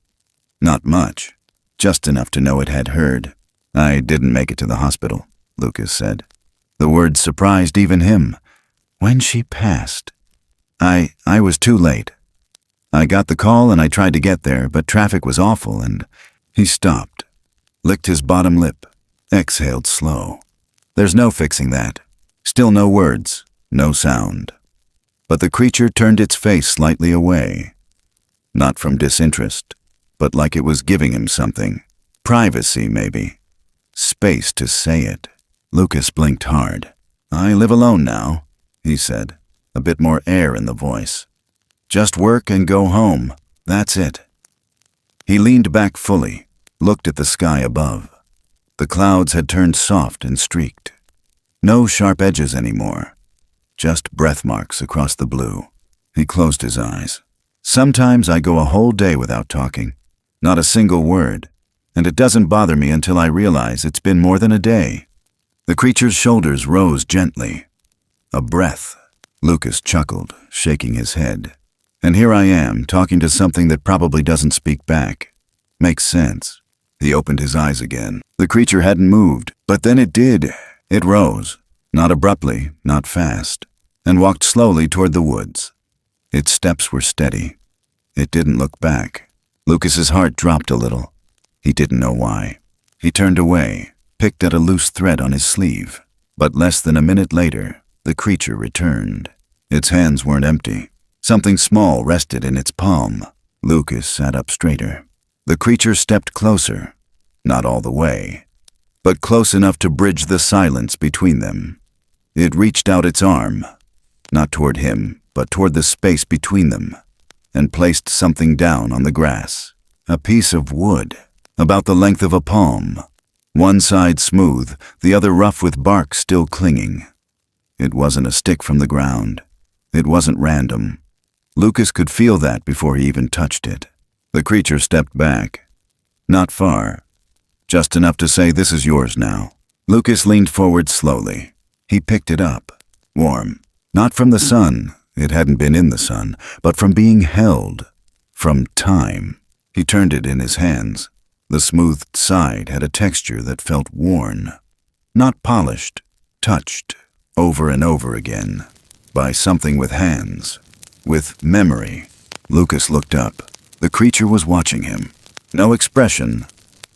Not much, just enough to know it had heard. "I didn't make it to the hospital," Lucas said. The words surprised even him. When she passed. I was too late. I got the call and I tried to get there, but traffic was awful and..." He stopped, licked his bottom lip, exhaled slow. "There's no fixing that." Still no words, no sound. But the creature turned its face slightly away. Not from disinterest, but like it was giving him something. Privacy, maybe. Space to say it. Lucas blinked hard. "I live alone now," he said, a bit more air in the voice. "Just work and go home. That's it." He leaned back fully, looked at the sky above. The clouds had turned soft and streaked. No sharp edges anymore, just breath marks across the blue. He closed his eyes. "Sometimes I go a whole day without talking, not a single word, and it doesn't bother me until I realize it's been more than a day." The creature's shoulders rose gently. A breath. Lucas chuckled, shaking his head. "And here I am, talking to something that probably doesn't speak back. Makes sense." He opened his eyes again. The creature hadn't moved, but then it did. It rose, not abruptly, not fast, and walked slowly toward the woods. Its steps were steady. It didn't look back. Lucas's heart dropped a little. He didn't know why. He turned away, picked at a loose thread on his sleeve. But less than a minute later, the creature returned. Its hands weren't empty. Something small rested in its palm. Lucas sat up straighter. The creature stepped closer, not all the way, but close enough to bridge the silence between them. It reached out its arm, not toward him, but toward the space between them, and placed something down on the grass. A piece of wood, about the length of a palm. One side smooth, the other rough with bark still clinging. It wasn't a stick from the ground. It wasn't random. Lucas could feel that before he even touched it. The creature stepped back. Not far. Just enough to say, "This is yours now." Lucas leaned forward slowly. He picked it up. Warm. Not from the sun. It hadn't been in the sun, but from being held. From time. He turned it in his hands. The smoothed side had a texture that felt worn. Not polished. Touched. Over and over again. by something with hands, with memory. Lucas looked up. The creature was watching him. No expression,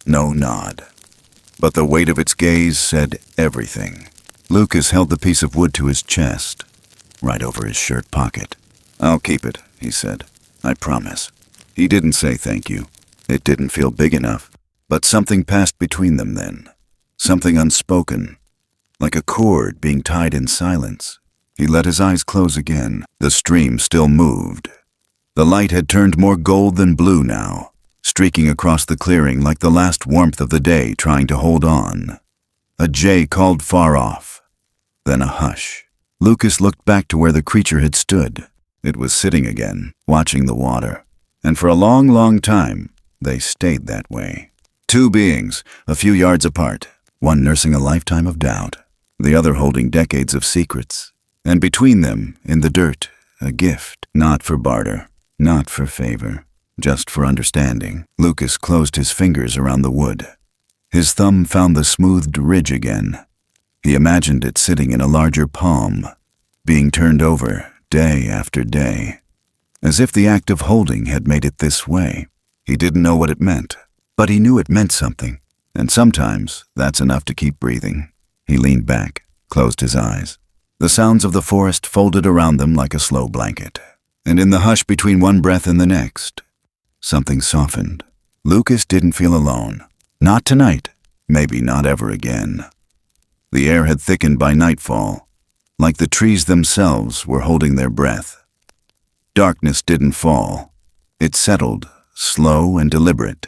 no nod. But the weight of its gaze said everything. Lucas held the piece of wood to his chest, right over his shirt pocket. "I'll keep it," he said. "I promise." He didn't say thank you. It didn't feel big enough. But something passed between them then. Something unspoken, like a cord being tied in silence. He let his eyes close again. The stream still moved. The light had turned more gold than blue now, streaking across the clearing like the last warmth of the day trying to hold on. A jay called far off. Then a hush. Lucas looked back to where the creature had stood. It was sitting again, watching the water. And for a long, long time, they stayed that way. Two beings, a few yards apart, one nursing a lifetime of doubt, the other holding decades of secrets. And between them, in the dirt, a gift, not for barter, not for favor, just for understanding. Lucas closed his fingers around the wood. His thumb found the smoothed ridge again. He imagined it sitting in a larger palm, being turned over day after day, as if the act of holding had made it this way. He didn't know what it meant, but he knew it meant something, and sometimes that's enough to keep breathing. He leaned back, closed his eyes. The sounds of the forest folded around them like a slow blanket, and in the hush between one breath and the next, something softened. Lucas didn't feel alone. Not tonight, maybe not ever again. The air had thickened by nightfall, like the trees themselves were holding their breath. Darkness didn't fall. It settled, slow and deliberate,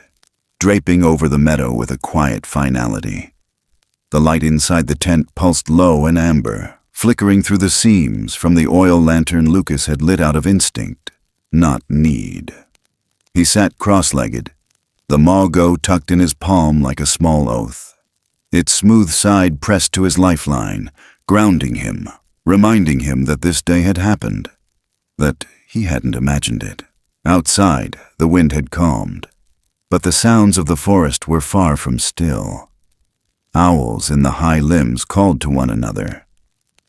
draping over the meadow with a quiet finality. The light inside the tent pulsed low and amber, flickering through the seams from the oil lantern Lucas had lit out of instinct, not need. He sat cross-legged, the mago tucked in his palm like a small oath. Its smooth side pressed to his lifeline, grounding him, reminding him that this day had happened, that he hadn't imagined it. Outside, the wind had calmed, but the sounds of the forest were far from still. Owls in the high limbs called to one another.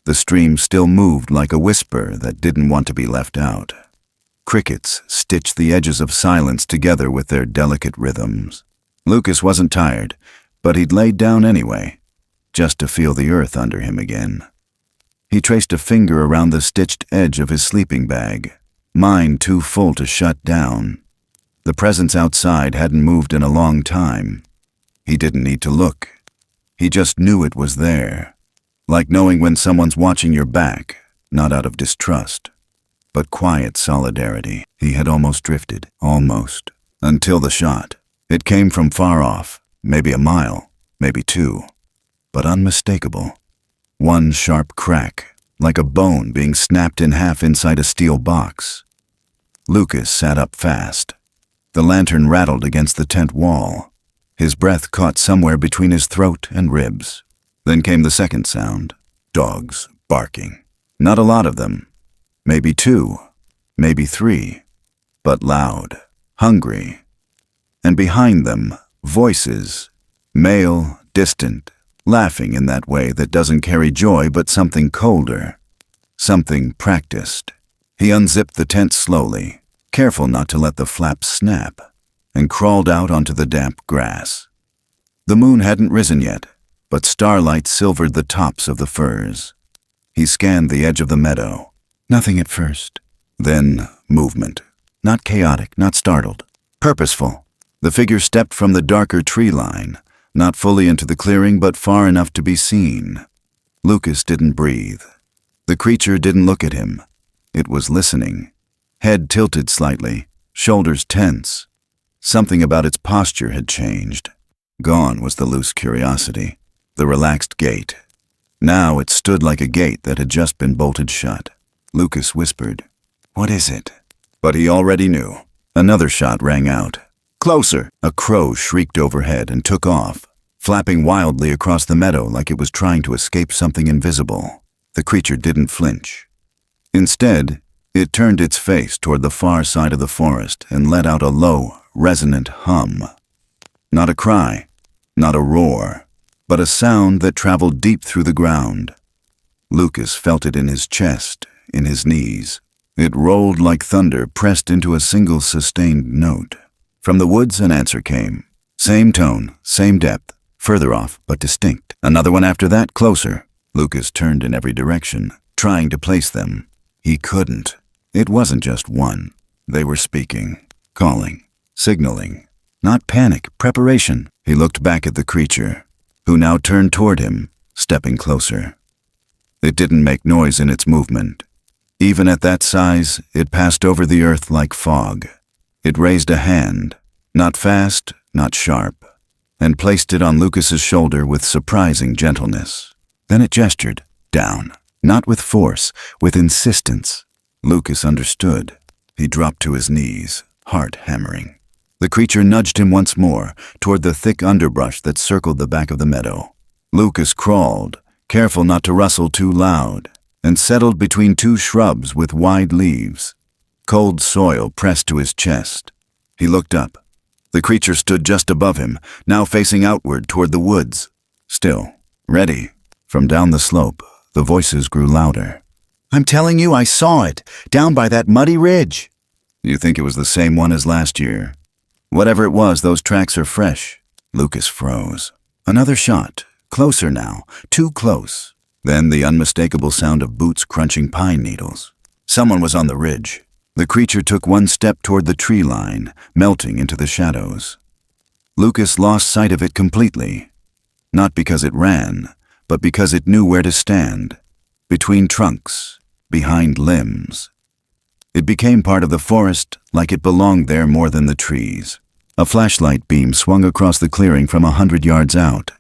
The stream still moved like a whisper that didn't want to be left out. Crickets stitched the edges of silence together with their delicate rhythms. Lucas wasn't tired, but he'd laid down anyway, just to feel the earth under him again. He traced a finger around the stitched edge of his sleeping bag, mind too full to shut down. The presence outside hadn't moved in a long time. He didn't need to look. He just knew it was there, like knowing when someone's watching your back, not out of distrust, but quiet solidarity. He had almost drifted, almost, until the shot. It came from far off, maybe a mile, maybe two, but unmistakable. One sharp crack, like a bone being snapped in half inside a steel box. Lucas sat up fast. The lantern rattled against the tent wall. His breath caught somewhere between his throat and ribs. Then came the second sound, dogs barking. Not a lot of them. Maybe two, maybe three, but loud, hungry. And behind them, voices, male, distant, laughing in that way that doesn't carry joy but something colder, something practiced. He unzipped the tent slowly, careful not to let the flaps snap, and crawled out onto the damp grass. The moon hadn't risen yet, but starlight silvered the tops of the firs. He scanned the edge of the meadow. Nothing at first. Then movement. Not chaotic, not startled. Purposeful. The figure stepped from the darker tree line, not fully into the clearing but far enough to be seen. Lucas didn't breathe. The creature didn't look at him. It was listening. Head tilted slightly, shoulders tense. Something about its posture had changed. Gone was the loose curiosity, the relaxed gait. Now it stood like a gate that had just been bolted shut. Lucas whispered, "What is it?" But he already knew. Another shot rang out. "Closer!" A crow shrieked overhead and took off, flapping wildly across the meadow like it was trying to escape something invisible. The creature didn't flinch. Instead, it turned its face toward the far side of the forest and let out a low, resonant hum. Not a cry, not a roar, but a sound that traveled deep through the ground. Lucas felt it in his chest, in his knees. It rolled like thunder pressed into a single sustained note. From the woods an answer came. Same tone, same depth, further off but distinct. Another one after that, closer. Lucas turned in every direction, trying to place them. He couldn't. It wasn't just one. They were speaking, calling, signaling. Not panic, preparation. He looked back at the creature, who now turned toward him, stepping closer. It didn't make noise in its movement. Even at that size, it passed over the earth like fog. It raised a hand, not fast, not sharp, and placed it on Lucas's shoulder with surprising gentleness. Then it gestured, down, not with force, with insistence. Lucas understood. He dropped to his knees, heart hammering. The creature nudged him once more, toward the thick underbrush that circled the back of the meadow. Lucas crawled, careful not to rustle too loud, and settled between two shrubs with wide leaves. Cold soil pressed to his chest. He looked up. The creature stood just above him, now facing outward toward the woods. Still, ready. From down the slope, the voices grew louder. "I'm telling you, I saw it, down by that muddy ridge." "You think it was the same one as last year?" "Whatever it was, those tracks are fresh." Lucas froze. Another shot, closer now, too close. Then the unmistakable sound of boots crunching pine needles. Someone was on the ridge. The creature took one step toward the tree line, melting into the shadows. Lucas lost sight of it completely. Not because it ran, but because it knew where to stand. Between trunks, behind limbs. It became part of the forest, like it belonged there more than the trees. A flashlight beam swung across the clearing from 100 yards out.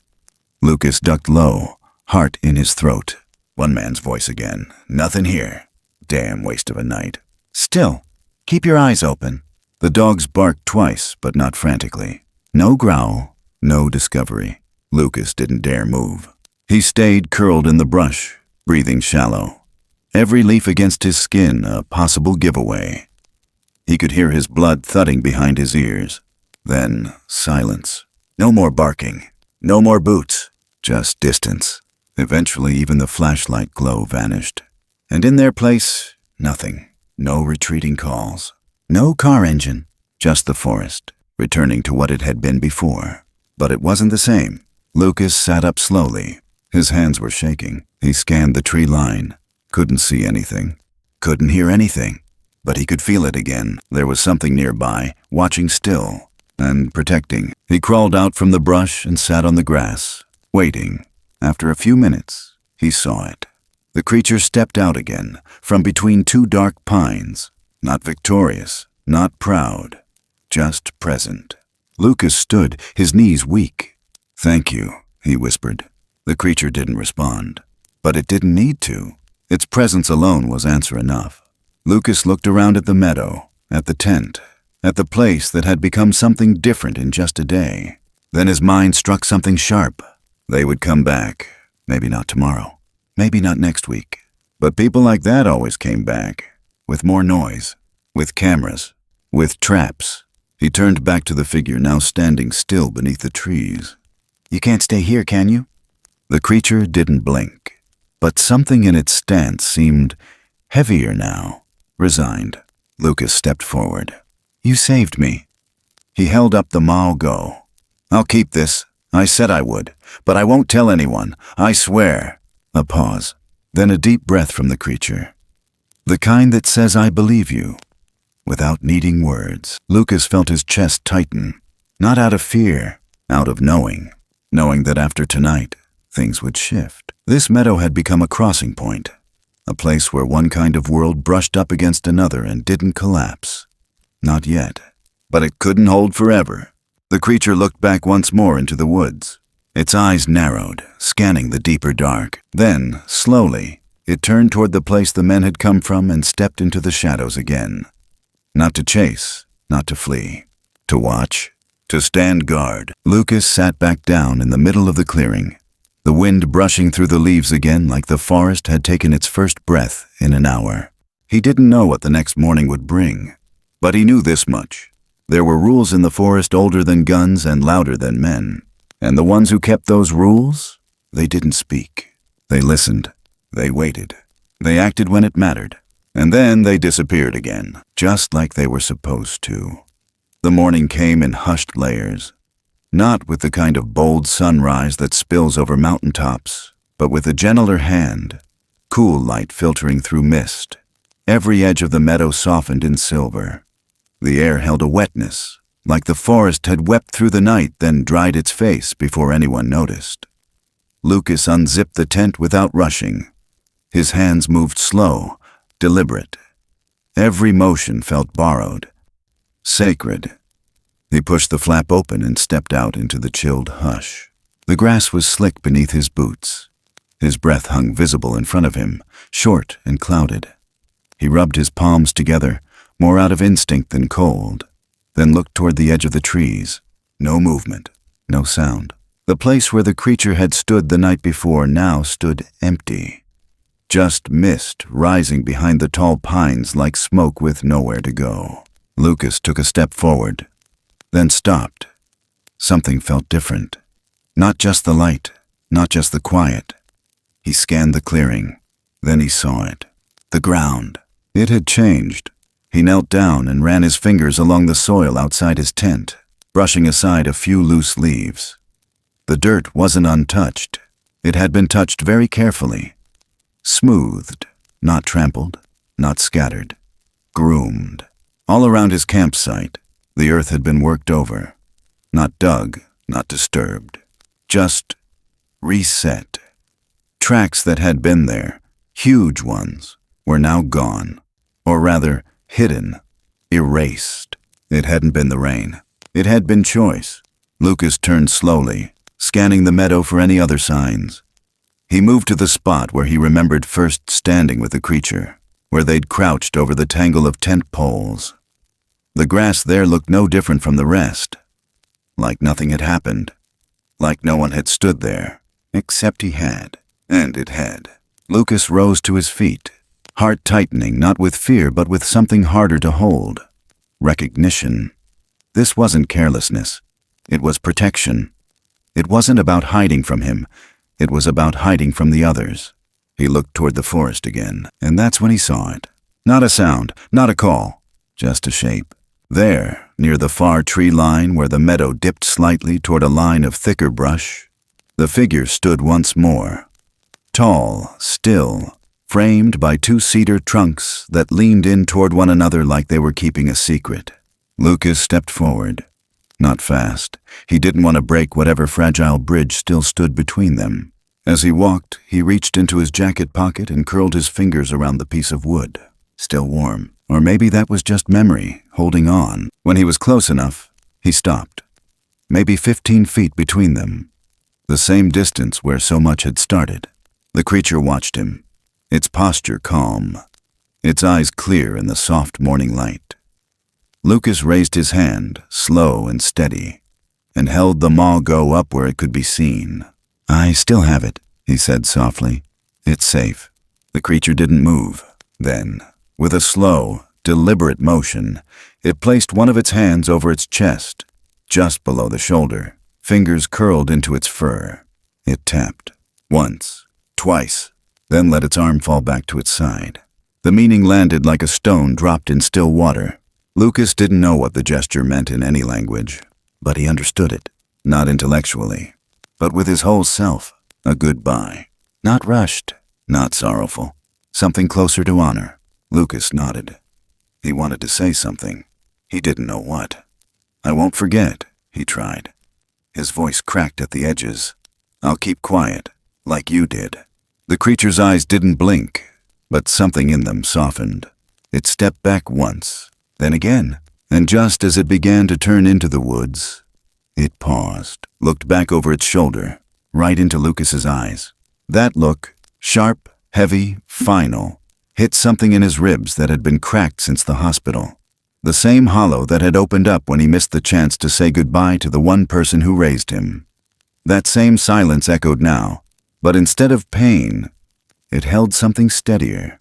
Lucas ducked low, heart in his throat. One man's voice again. "Nothing here." Damn waste of a night. "Still, keep your eyes open." The dogs barked twice, but not frantically. No growl, no discovery. Lucas didn't dare move. He stayed curled in the brush, breathing shallow. Every leaf against his skin a possible giveaway. He could hear his blood thudding behind his ears. Then silence. No more barking. No more boots. Just distance. Eventually even the flashlight glow vanished. And in their place, nothing. No retreating calls. No car engine. Just the forest, returning to what it had been before. But it wasn't the same. Lucas sat up slowly. His hands were shaking. He scanned the tree line. Couldn't see anything. Couldn't hear anything. But he could feel it again. There was something nearby, watching still and protecting. He crawled out from the brush and sat on the grass, waiting. After a few minutes, he saw it. The creature stepped out again, from between two dark pines. Not victorious, not proud, just present. Lucas stood, his knees weak. "Thank you," he whispered. The creature didn't respond. But it didn't need to. Its presence alone was answer enough. Lucas looked around at the meadow, at the tent, at the place that had become something different in just a day. Then his mind struck something sharp. They would come back. Maybe not tomorrow. Maybe not next week. But people like that always came back. With more noise. With cameras. With traps. He turned back to the figure now standing still beneath the trees. "You can't stay here, can you?" The creature didn't blink. But something in its stance seemed heavier now, resigned. Lucas stepped forward. "You saved me." He held up the Mao Go. "I'll keep this. I said I would, but I won't tell anyone. I swear." A pause, then a deep breath from the creature. The kind that says, "I believe you," without needing words. Lucas felt his chest tighten, not out of fear, out of knowing that after tonight, things would shift. This meadow had become a crossing point, a place where one kind of world brushed up against another and didn't collapse. Not yet. But it couldn't hold forever. The creature looked back once more into the woods. Its eyes narrowed, scanning the deeper dark. Then, slowly, it turned toward the place the men had come from and stepped into the shadows again. Not to chase, not to flee. To watch, to stand guard. Lucas sat back down in the middle of the clearing, the wind brushing through the leaves again like the forest had taken its first breath in an hour. He didn't know what the next morning would bring, but he knew this much. There were rules in the forest older than guns and louder than men. And the ones who kept those rules, they didn't speak. They listened. They waited. They acted when it mattered. And then they disappeared again, just like they were supposed to. The morning came in hushed layers, not with the kind of bold sunrise that spills over mountaintops, but with a gentler hand, cool light filtering through mist. Every edge of the meadow softened in silver. The air held a wetness, like the forest had wept through the night, then dried its face before anyone noticed. Lucas unzipped the tent without rushing. His hands moved slow, deliberate. Every motion felt borrowed, sacred. He pushed the flap open and stepped out into the chilled hush. The grass was slick beneath his boots. His breath hung visible in front of him, short and clouded. He rubbed his palms together, more out of instinct than cold, then looked toward the edge of the trees. No movement, no sound. The place where the creature had stood the night before now stood empty. Just mist rising behind the tall pines like smoke with nowhere to go. Lucas took a step forward, then stopped. Something felt different. Not just the light, not just the quiet. He scanned the clearing. Then he saw it. The ground. It had changed. He knelt down and ran his fingers along the soil outside his tent, brushing aside a few loose leaves. The dirt wasn't untouched. It had been touched very carefully. Smoothed, not trampled, not scattered. Groomed. All around his campsite, the earth had been worked over. Not dug, not disturbed. Just reset. Tracks that had been there, huge ones, were now gone. Or rather, hidden, erased. It hadn't been the rain. It had been choice. Lucas turned slowly, scanning the meadow for any other signs. He moved to the spot where he remembered first standing with the creature, where they'd crouched over the tangle of tent poles. The grass there looked no different from the rest. Like nothing had happened. Like no one had stood there, except he had. And it had. Lucas rose to his feet, heart tightening, not with fear, but with something harder to hold. Recognition. This wasn't carelessness. It was protection. It wasn't about hiding from him. It was about hiding from the others. He looked toward the forest again, and that's when he saw it. Not a sound, not a call, just a shape. There, near the far tree line where the meadow dipped slightly toward a line of thicker brush, the figure stood once more. Tall, still, framed by two cedar trunks that leaned in toward one another like they were keeping a secret. Lucas stepped forward. Not fast. He didn't want to break whatever fragile bridge still stood between them. As he walked, he reached into his jacket pocket and curled his fingers around the piece of wood. Still warm. Or maybe that was just memory, holding on. When he was close enough, he stopped. Maybe 15 feet between them. The same distance where so much had started. The creature watched him, its posture calm, its eyes clear in the soft morning light. Lucas raised his hand, slow and steady, and held the maw-go up where it could be seen. "I still have it," he said softly. "It's safe." The creature didn't move. Then, with a slow, deliberate motion, it placed one of its hands over its chest, just below the shoulder, fingers curled into its fur. It tapped. Once, twice, then let its arm fall back to its side. The meaning landed like a stone dropped in still water. Lucas didn't know what the gesture meant in any language, but he understood it, not intellectually, but with his whole self, a goodbye. Not rushed, not sorrowful, something closer to honor. Lucas nodded. He wanted to say something. He didn't know what. "I won't forget," he tried. His voice cracked at the edges. "I'll keep quiet, like you did." The creature's eyes didn't blink, but something in them softened. It stepped back once, then again, and just as it began to turn into the woods, it paused, looked back over its shoulder, right into Lucas's eyes. That look, sharp, heavy, final, hit something in his ribs that had been cracked since the hospital. The same hollow that had opened up when he missed the chance to say goodbye to the one person who raised him. That same silence echoed now, but instead of pain, it held something steadier.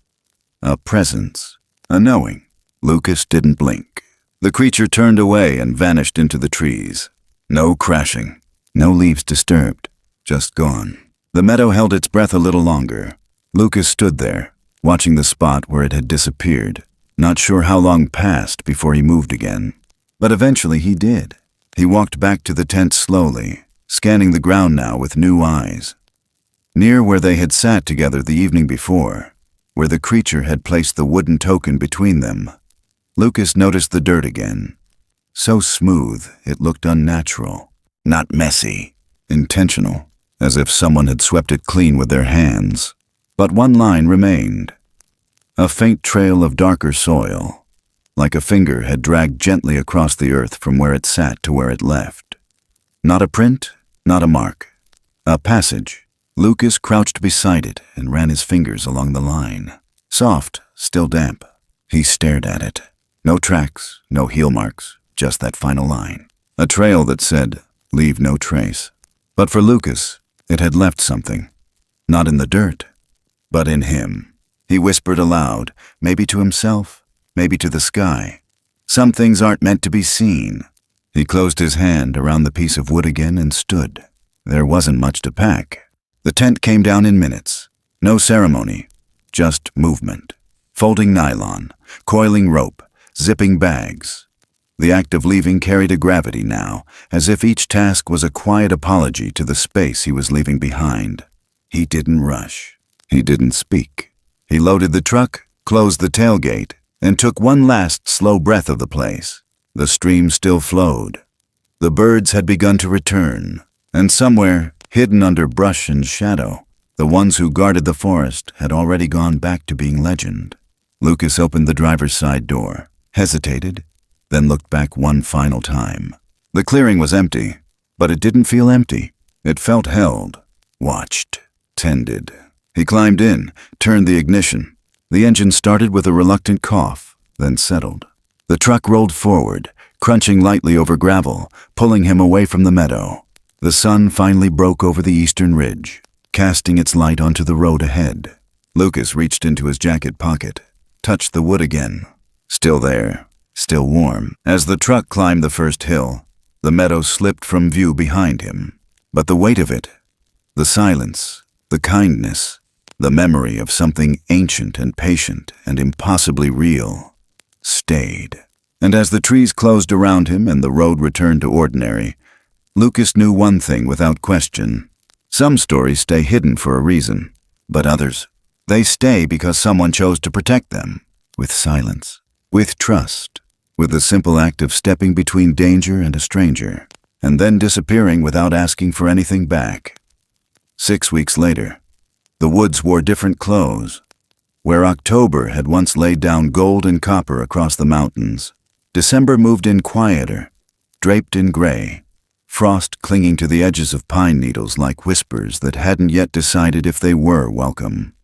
A presence, a knowing. Lucas didn't blink. The creature turned away and vanished into the trees. No crashing, no leaves disturbed, just gone. The meadow held its breath a little longer. Lucas stood there, watching the spot where it had disappeared, not sure how long passed before he moved again. But eventually he did. He walked back to the tent slowly, scanning the ground now with new eyes. Near where they had sat together the evening before, where the creature had placed the wooden token between them, Lucas noticed the dirt again. So smooth, it looked unnatural. Not messy, intentional, as if someone had swept it clean with their hands. But one line remained. A faint trail of darker soil, like a finger had dragged gently across the earth from where it sat to where it left. Not a print, not a mark. A passage. Lucas crouched beside it and ran his fingers along the line. Soft, still damp. He stared at it. No tracks, no heel marks, just that final line. A trail that said, "Leave no trace." But for Lucas, it had left something. Not in the dirt, but in him. He whispered aloud, maybe to himself, maybe to the sky. Some things aren't meant to be seen. He closed his hand around the piece of wood again and stood. There wasn't much to pack. The tent came down in minutes. No ceremony, just movement. Folding nylon, coiling rope, zipping bags. The act of leaving carried a gravity now, as if each task was a quiet apology to the space he was leaving behind. He didn't rush. He didn't speak. He loaded the truck, closed the tailgate, and took one last slow breath of the place. The stream still flowed. The birds had begun to return, and somewhere, hidden under brush and shadow, the ones who guarded the forest had already gone back to being legend. Lucas opened the driver's side door, hesitated, then looked back one final time. The clearing was empty, but it didn't feel empty. It felt held, watched, tended. He climbed in, turned the ignition. The engine started with a reluctant cough, then settled. The truck rolled forward, crunching lightly over gravel, pulling him away from the meadow. The sun finally broke over the eastern ridge, casting its light onto the road ahead. Lucas reached into his jacket pocket, touched the wood again. Still there, still warm. As the truck climbed the first hill, the meadow slipped from view behind him. But the weight of it, the silence, the kindness, the memory of something ancient and patient and impossibly real, stayed. And as the trees closed around him and the road returned to ordinary, Lucas knew one thing without question. Some stories stay hidden for a reason, but others, they stay because someone chose to protect them, with silence, with trust, with the simple act of stepping between danger and a stranger, and then disappearing without asking for anything back. 6 weeks later, the woods wore different clothes. Where October had once laid down gold and copper across the mountains, December moved in quieter, draped in gray, frost clinging to the edges of pine needles like whispers that hadn't yet decided if they were welcome.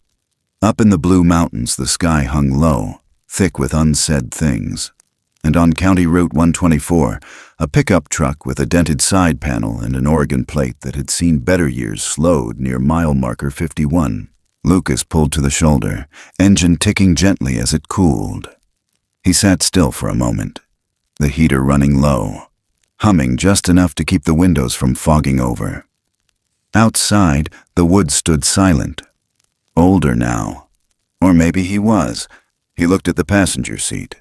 Up in the blue mountains the sky hung low, thick with unsaid things. And on County Route 124, a pickup truck with a dented side panel and an Oregon plate that had seen better years slowed near mile marker 51. Lucas pulled to the shoulder, engine ticking gently as it cooled. He sat still for a moment, the heater running low, humming just enough to keep the windows from fogging over. Outside, the woods stood silent. Older now. Or maybe he was. He looked at the passenger seat.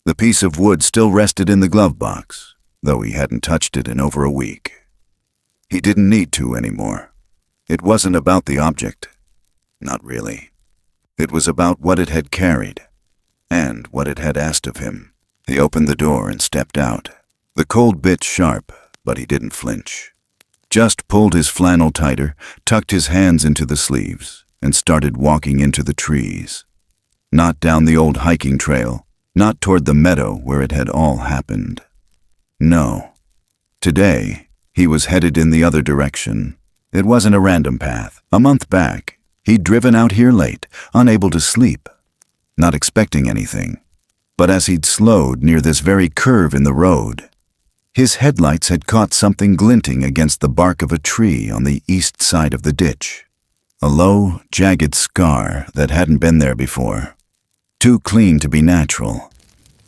The piece of wood still rested in the glove box, though he hadn't touched it in over a week. He didn't need to anymore. It wasn't about the object. Not really. It was about what it had carried, and what it had asked of him. He opened the door and stepped out. The cold bit sharp, but he didn't flinch. Just pulled his flannel tighter, tucked his hands into the sleeves, and started walking into the trees. Not down the old hiking trail, not toward the meadow where it had all happened. No. Today, he was headed in the other direction. It wasn't a random path. A month back, he'd driven out here late, unable to sleep, not expecting anything. But as he'd slowed near this very curve in the road, his headlights had caught something glinting against the bark of a tree on the east side of the ditch. A low, jagged scar that hadn't been there before. Too clean to be natural,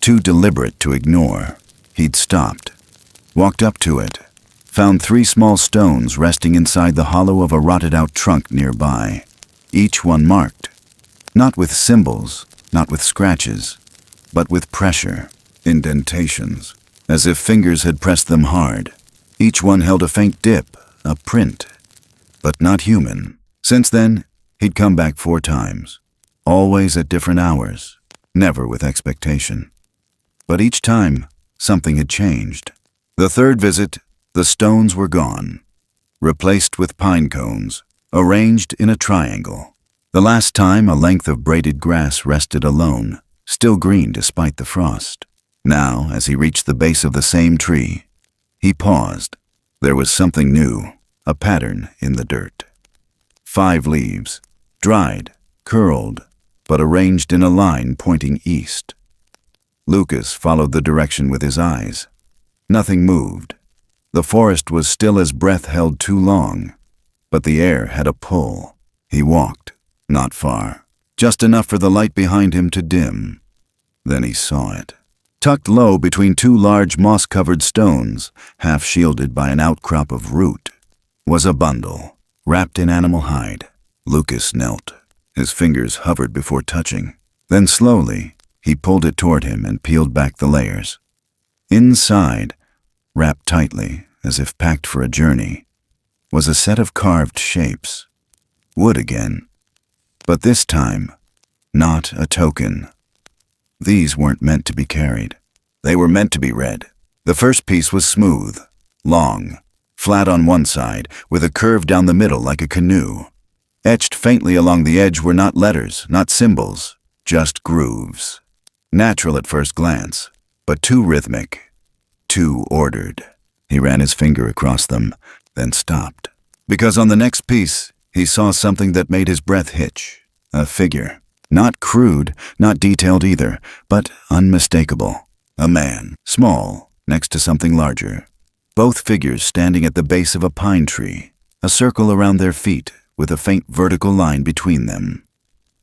too deliberate to ignore. He'd stopped, walked up to it, found 3 small stones resting inside the hollow of a rotted-out trunk nearby, each one marked. Not with symbols, not with scratches, but with pressure, indentations, as if fingers had pressed them hard. Each one held a faint dip, a print, but not human. Since then, he'd come back 4 times, always at different hours, never with expectation. But each time, something had changed. The 3rd visit, the stones were gone, replaced with pine cones, arranged in a triangle. The last time, a length of braided grass rested alone, still green despite the frost. Now, as he reached the base of the same tree, he paused. There was something new, a pattern in the dirt. 5 leaves, dried, curled, but arranged in a line pointing east. Lucas followed the direction with his eyes. Nothing moved. The forest was still as breath held too long, but the air had a pull. He walked, not far, just enough for the light behind him to dim. Then he saw it. Tucked low between 2 large moss-covered stones, half shielded by an outcrop of root, was a bundle, wrapped in animal hide. Lucas knelt. His fingers hovered before touching. Then slowly, he pulled it toward him and peeled back the layers. Inside, wrapped tightly, as if packed for a journey, was a set of carved shapes. Wood again. But this time, not a token. These weren't meant to be carried. They were meant to be read. The first piece was smooth, long, flat on one side, with a curve down the middle like a canoe. Etched faintly along the edge were not letters, not symbols, just grooves. Natural at first glance, but too rhythmic, too ordered. He ran his finger across them, then stopped. Because on the next piece, he saw something that made his breath hitch. A figure. Not crude, not detailed either, but unmistakable. A man, small, next to something larger. Both figures standing at the base of a pine tree, a circle around their feet with a faint vertical line between them.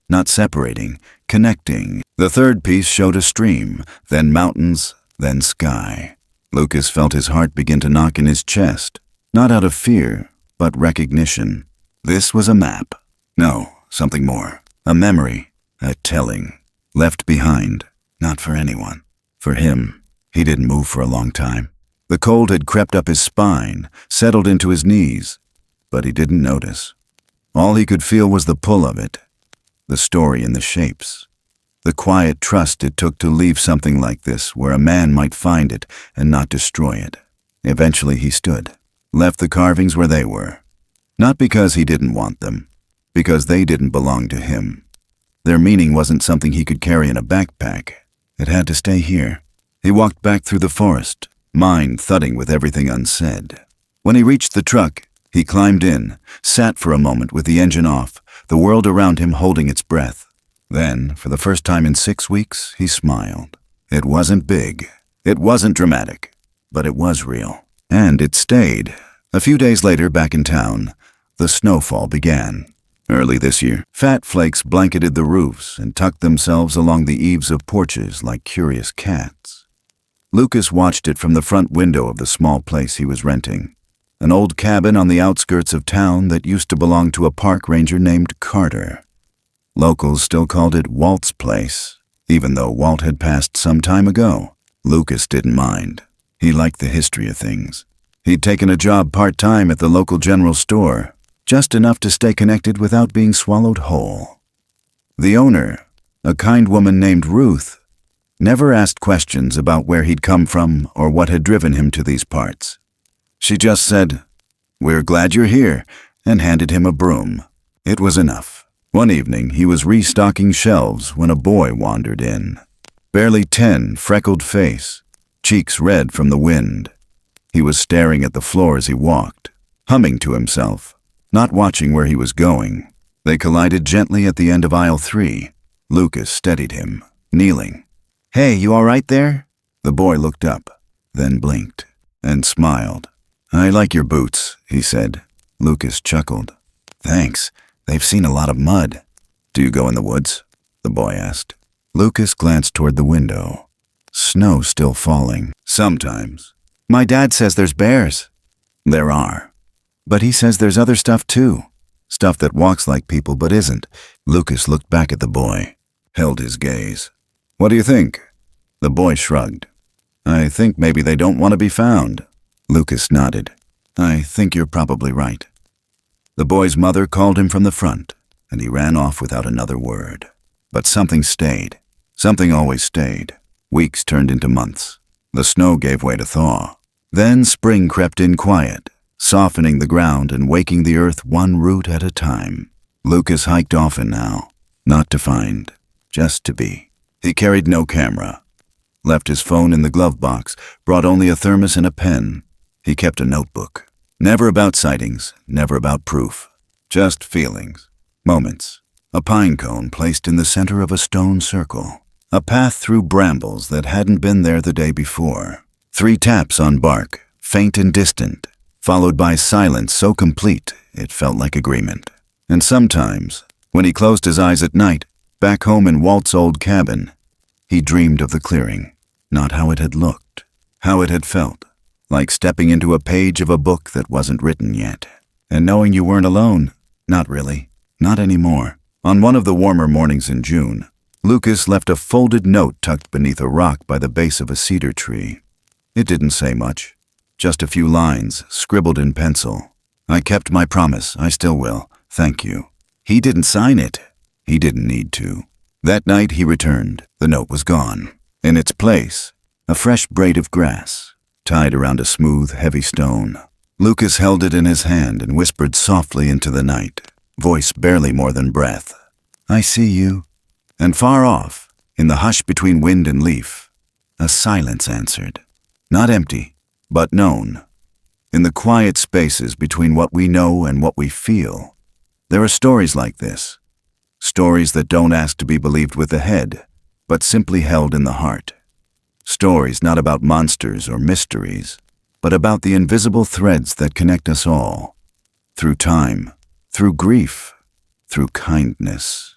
Not separating, connecting. The 3rd piece showed a stream, then mountains, then sky. Lucas felt his heart begin to knock in his chest, not out of fear, but recognition. This was a map. No, something more. A memory. A telling, left behind, not for anyone. For him, he didn't move for a long time. The cold had crept up his spine, settled into his knees, but he didn't notice. All he could feel was the pull of it, the story in the shapes, the quiet trust it took to leave something like this where a man might find it and not destroy it. Eventually he stood, left the carvings where they were. Not because he didn't want them, because they didn't belong to him. Their meaning wasn't something he could carry in a backpack. It had to stay here. He walked back through the forest, mind thudding with everything unsaid. When he reached the truck, he climbed in, sat for a moment with the engine off, the world around him holding its breath. Then, for the first time in 6 weeks, he smiled. It wasn't big. It wasn't dramatic. But it was real. And it stayed. A few days later, back in town, the snowfall began. Early this year, fat flakes blanketed the roofs and tucked themselves along the eaves of porches like curious cats. Lucas watched it from the front window of the small place he was renting, an old cabin on the outskirts of town that used to belong to a park ranger named Carter. Locals still called it Walt's place, even though Walt had passed some time ago. Lucas didn't mind. He liked the history of things. He'd taken a job part-time at the local general store, just enough to stay connected without being swallowed whole. The owner, a kind woman named Ruth, never asked questions about where he'd come from or what had driven him to these parts. She just said, "We're glad you're here," and handed him a broom. It was enough. One evening, he was restocking shelves when a boy wandered in. Barely 10, freckled face, cheeks red from the wind. He was staring at the floor as he walked, humming to himself, not watching where he was going. They collided gently at the end of aisle 3. Lucas steadied him, kneeling. "Hey, you all right there?" The boy looked up, then blinked, and smiled. "I like your boots," he said. Lucas chuckled. "Thanks. They've seen a lot of mud." "Do you go in the woods?" the boy asked. Lucas glanced toward the window. Snow still falling. "Sometimes. My dad says there's bears." "There are. But he says there's other stuff too." Stuff that walks like people but isn't. Lucas looked back at the boy, held his gaze. "What do you think?" The boy shrugged. "I think maybe they don't want to be found." Lucas nodded. "I think you're probably right." The boy's mother called him from the front, and he ran off without another word. But something stayed. Something always stayed. Weeks turned into months. The snow gave way to thaw. Then spring crept in quiet, softening the ground and waking the earth one root at a time. Lucas hiked often now, not to find, just to be. He carried no camera, left his phone in the glove box, brought only a thermos and a pen. He kept a notebook. Never about sightings, never about proof. Just feelings, moments. A pine cone placed in the center of a stone circle. A path through brambles that hadn't been there the day before. 3 taps on bark, faint and distant, followed by silence so complete it felt like agreement. And sometimes, when he closed his eyes at night, back home in Walt's old cabin, he dreamed of the clearing, not how it had looked, how it had felt, like stepping into a page of a book that wasn't written yet. And knowing you weren't alone, not really, not anymore. On one of the warmer mornings in June, Lucas left a folded note tucked beneath a rock by the base of a cedar tree. It didn't say much, just a few lines, scribbled in pencil. "I kept my promise, I still will, thank you." He didn't sign it. He didn't need to. That night he returned. The note was gone. In its place, a fresh braid of grass, tied around a smooth, heavy stone. Lucas held it in his hand and whispered softly into the night, voice barely more than breath. "I see you." And far off, in the hush between wind and leaf, a silence answered. Not empty, but known. In the quiet spaces between what we know and what we feel, there are stories like this. Stories that don't ask to be believed with the head, but simply held in the heart. Stories not about monsters or mysteries, but about the invisible threads that connect us all. Through time, through grief, through kindness.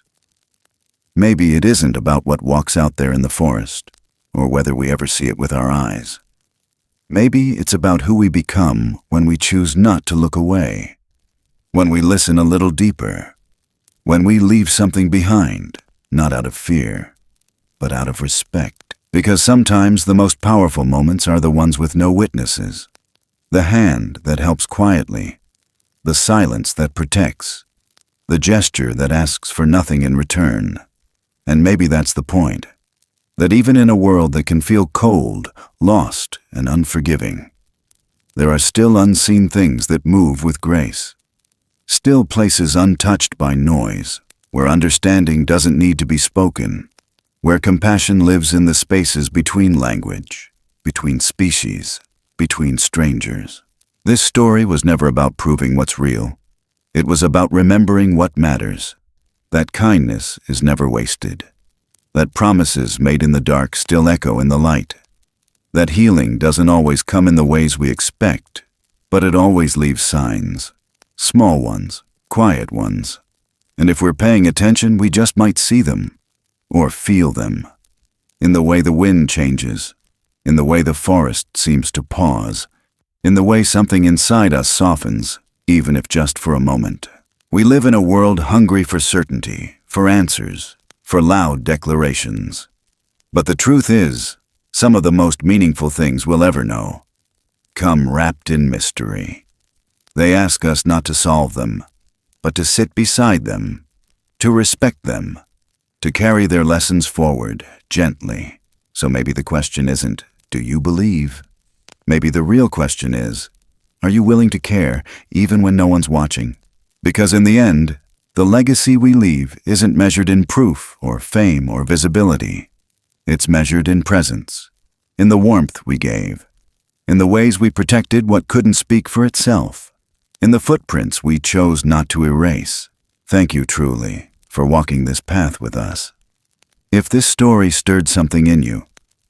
Maybe it isn't about what walks out there in the forest, or whether we ever see it with our eyes. Maybe it's about who we become when we choose not to look away, when we listen a little deeper, when we leave something behind, not out of fear, but out of respect. Because sometimes the most powerful moments are the ones with no witnesses. The hand that helps quietly, the silence that protects, the gesture that asks for nothing in return. And maybe that's the point, that even in a world that can feel cold, lost, and unforgiving, there are still unseen things that move with grace. Still places untouched by noise, where understanding doesn't need to be spoken, where compassion lives in the spaces between language, between species, between strangers. This story was never about proving what's real. It was about remembering what matters. That kindness is never wasted. That promises made in the dark still echo in the light. That healing doesn't always come in the ways we expect, but it always leaves signs. Small ones, quiet ones. And if we're paying attention, we just might see them, or feel them. In the way the wind changes, in the way the forest seems to pause, in the way something inside us softens, even if just for a moment. We live in a world hungry for certainty, for answers, for loud declarations. But the truth is, some of the most meaningful things we'll ever know come wrapped in mystery. They ask us not to solve them, but to sit beside them, to respect them, to carry their lessons forward gently. So maybe the question isn't, do you believe? Maybe the real question is, are you willing to care even when no one's watching? Because in the end, the legacy we leave isn't measured in proof or fame or visibility. It's measured in presence, in the warmth we gave, in the ways we protected what couldn't speak for itself, in the footprints we chose not to erase. Thank you truly for walking this path with us. If this story stirred something in you,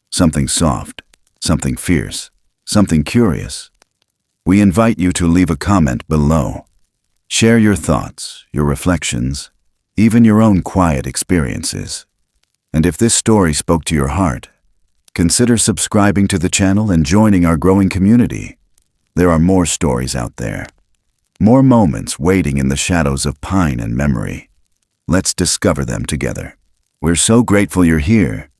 something soft, something fierce, something curious, we invite you to leave a comment below. Share your thoughts, your reflections, even your own quiet experiences. And if this story spoke to your heart, consider subscribing to the channel and joining our growing community. There are more stories out there, More moments waiting in the shadows of pine and memory. Let's discover them together. We're so grateful you're here.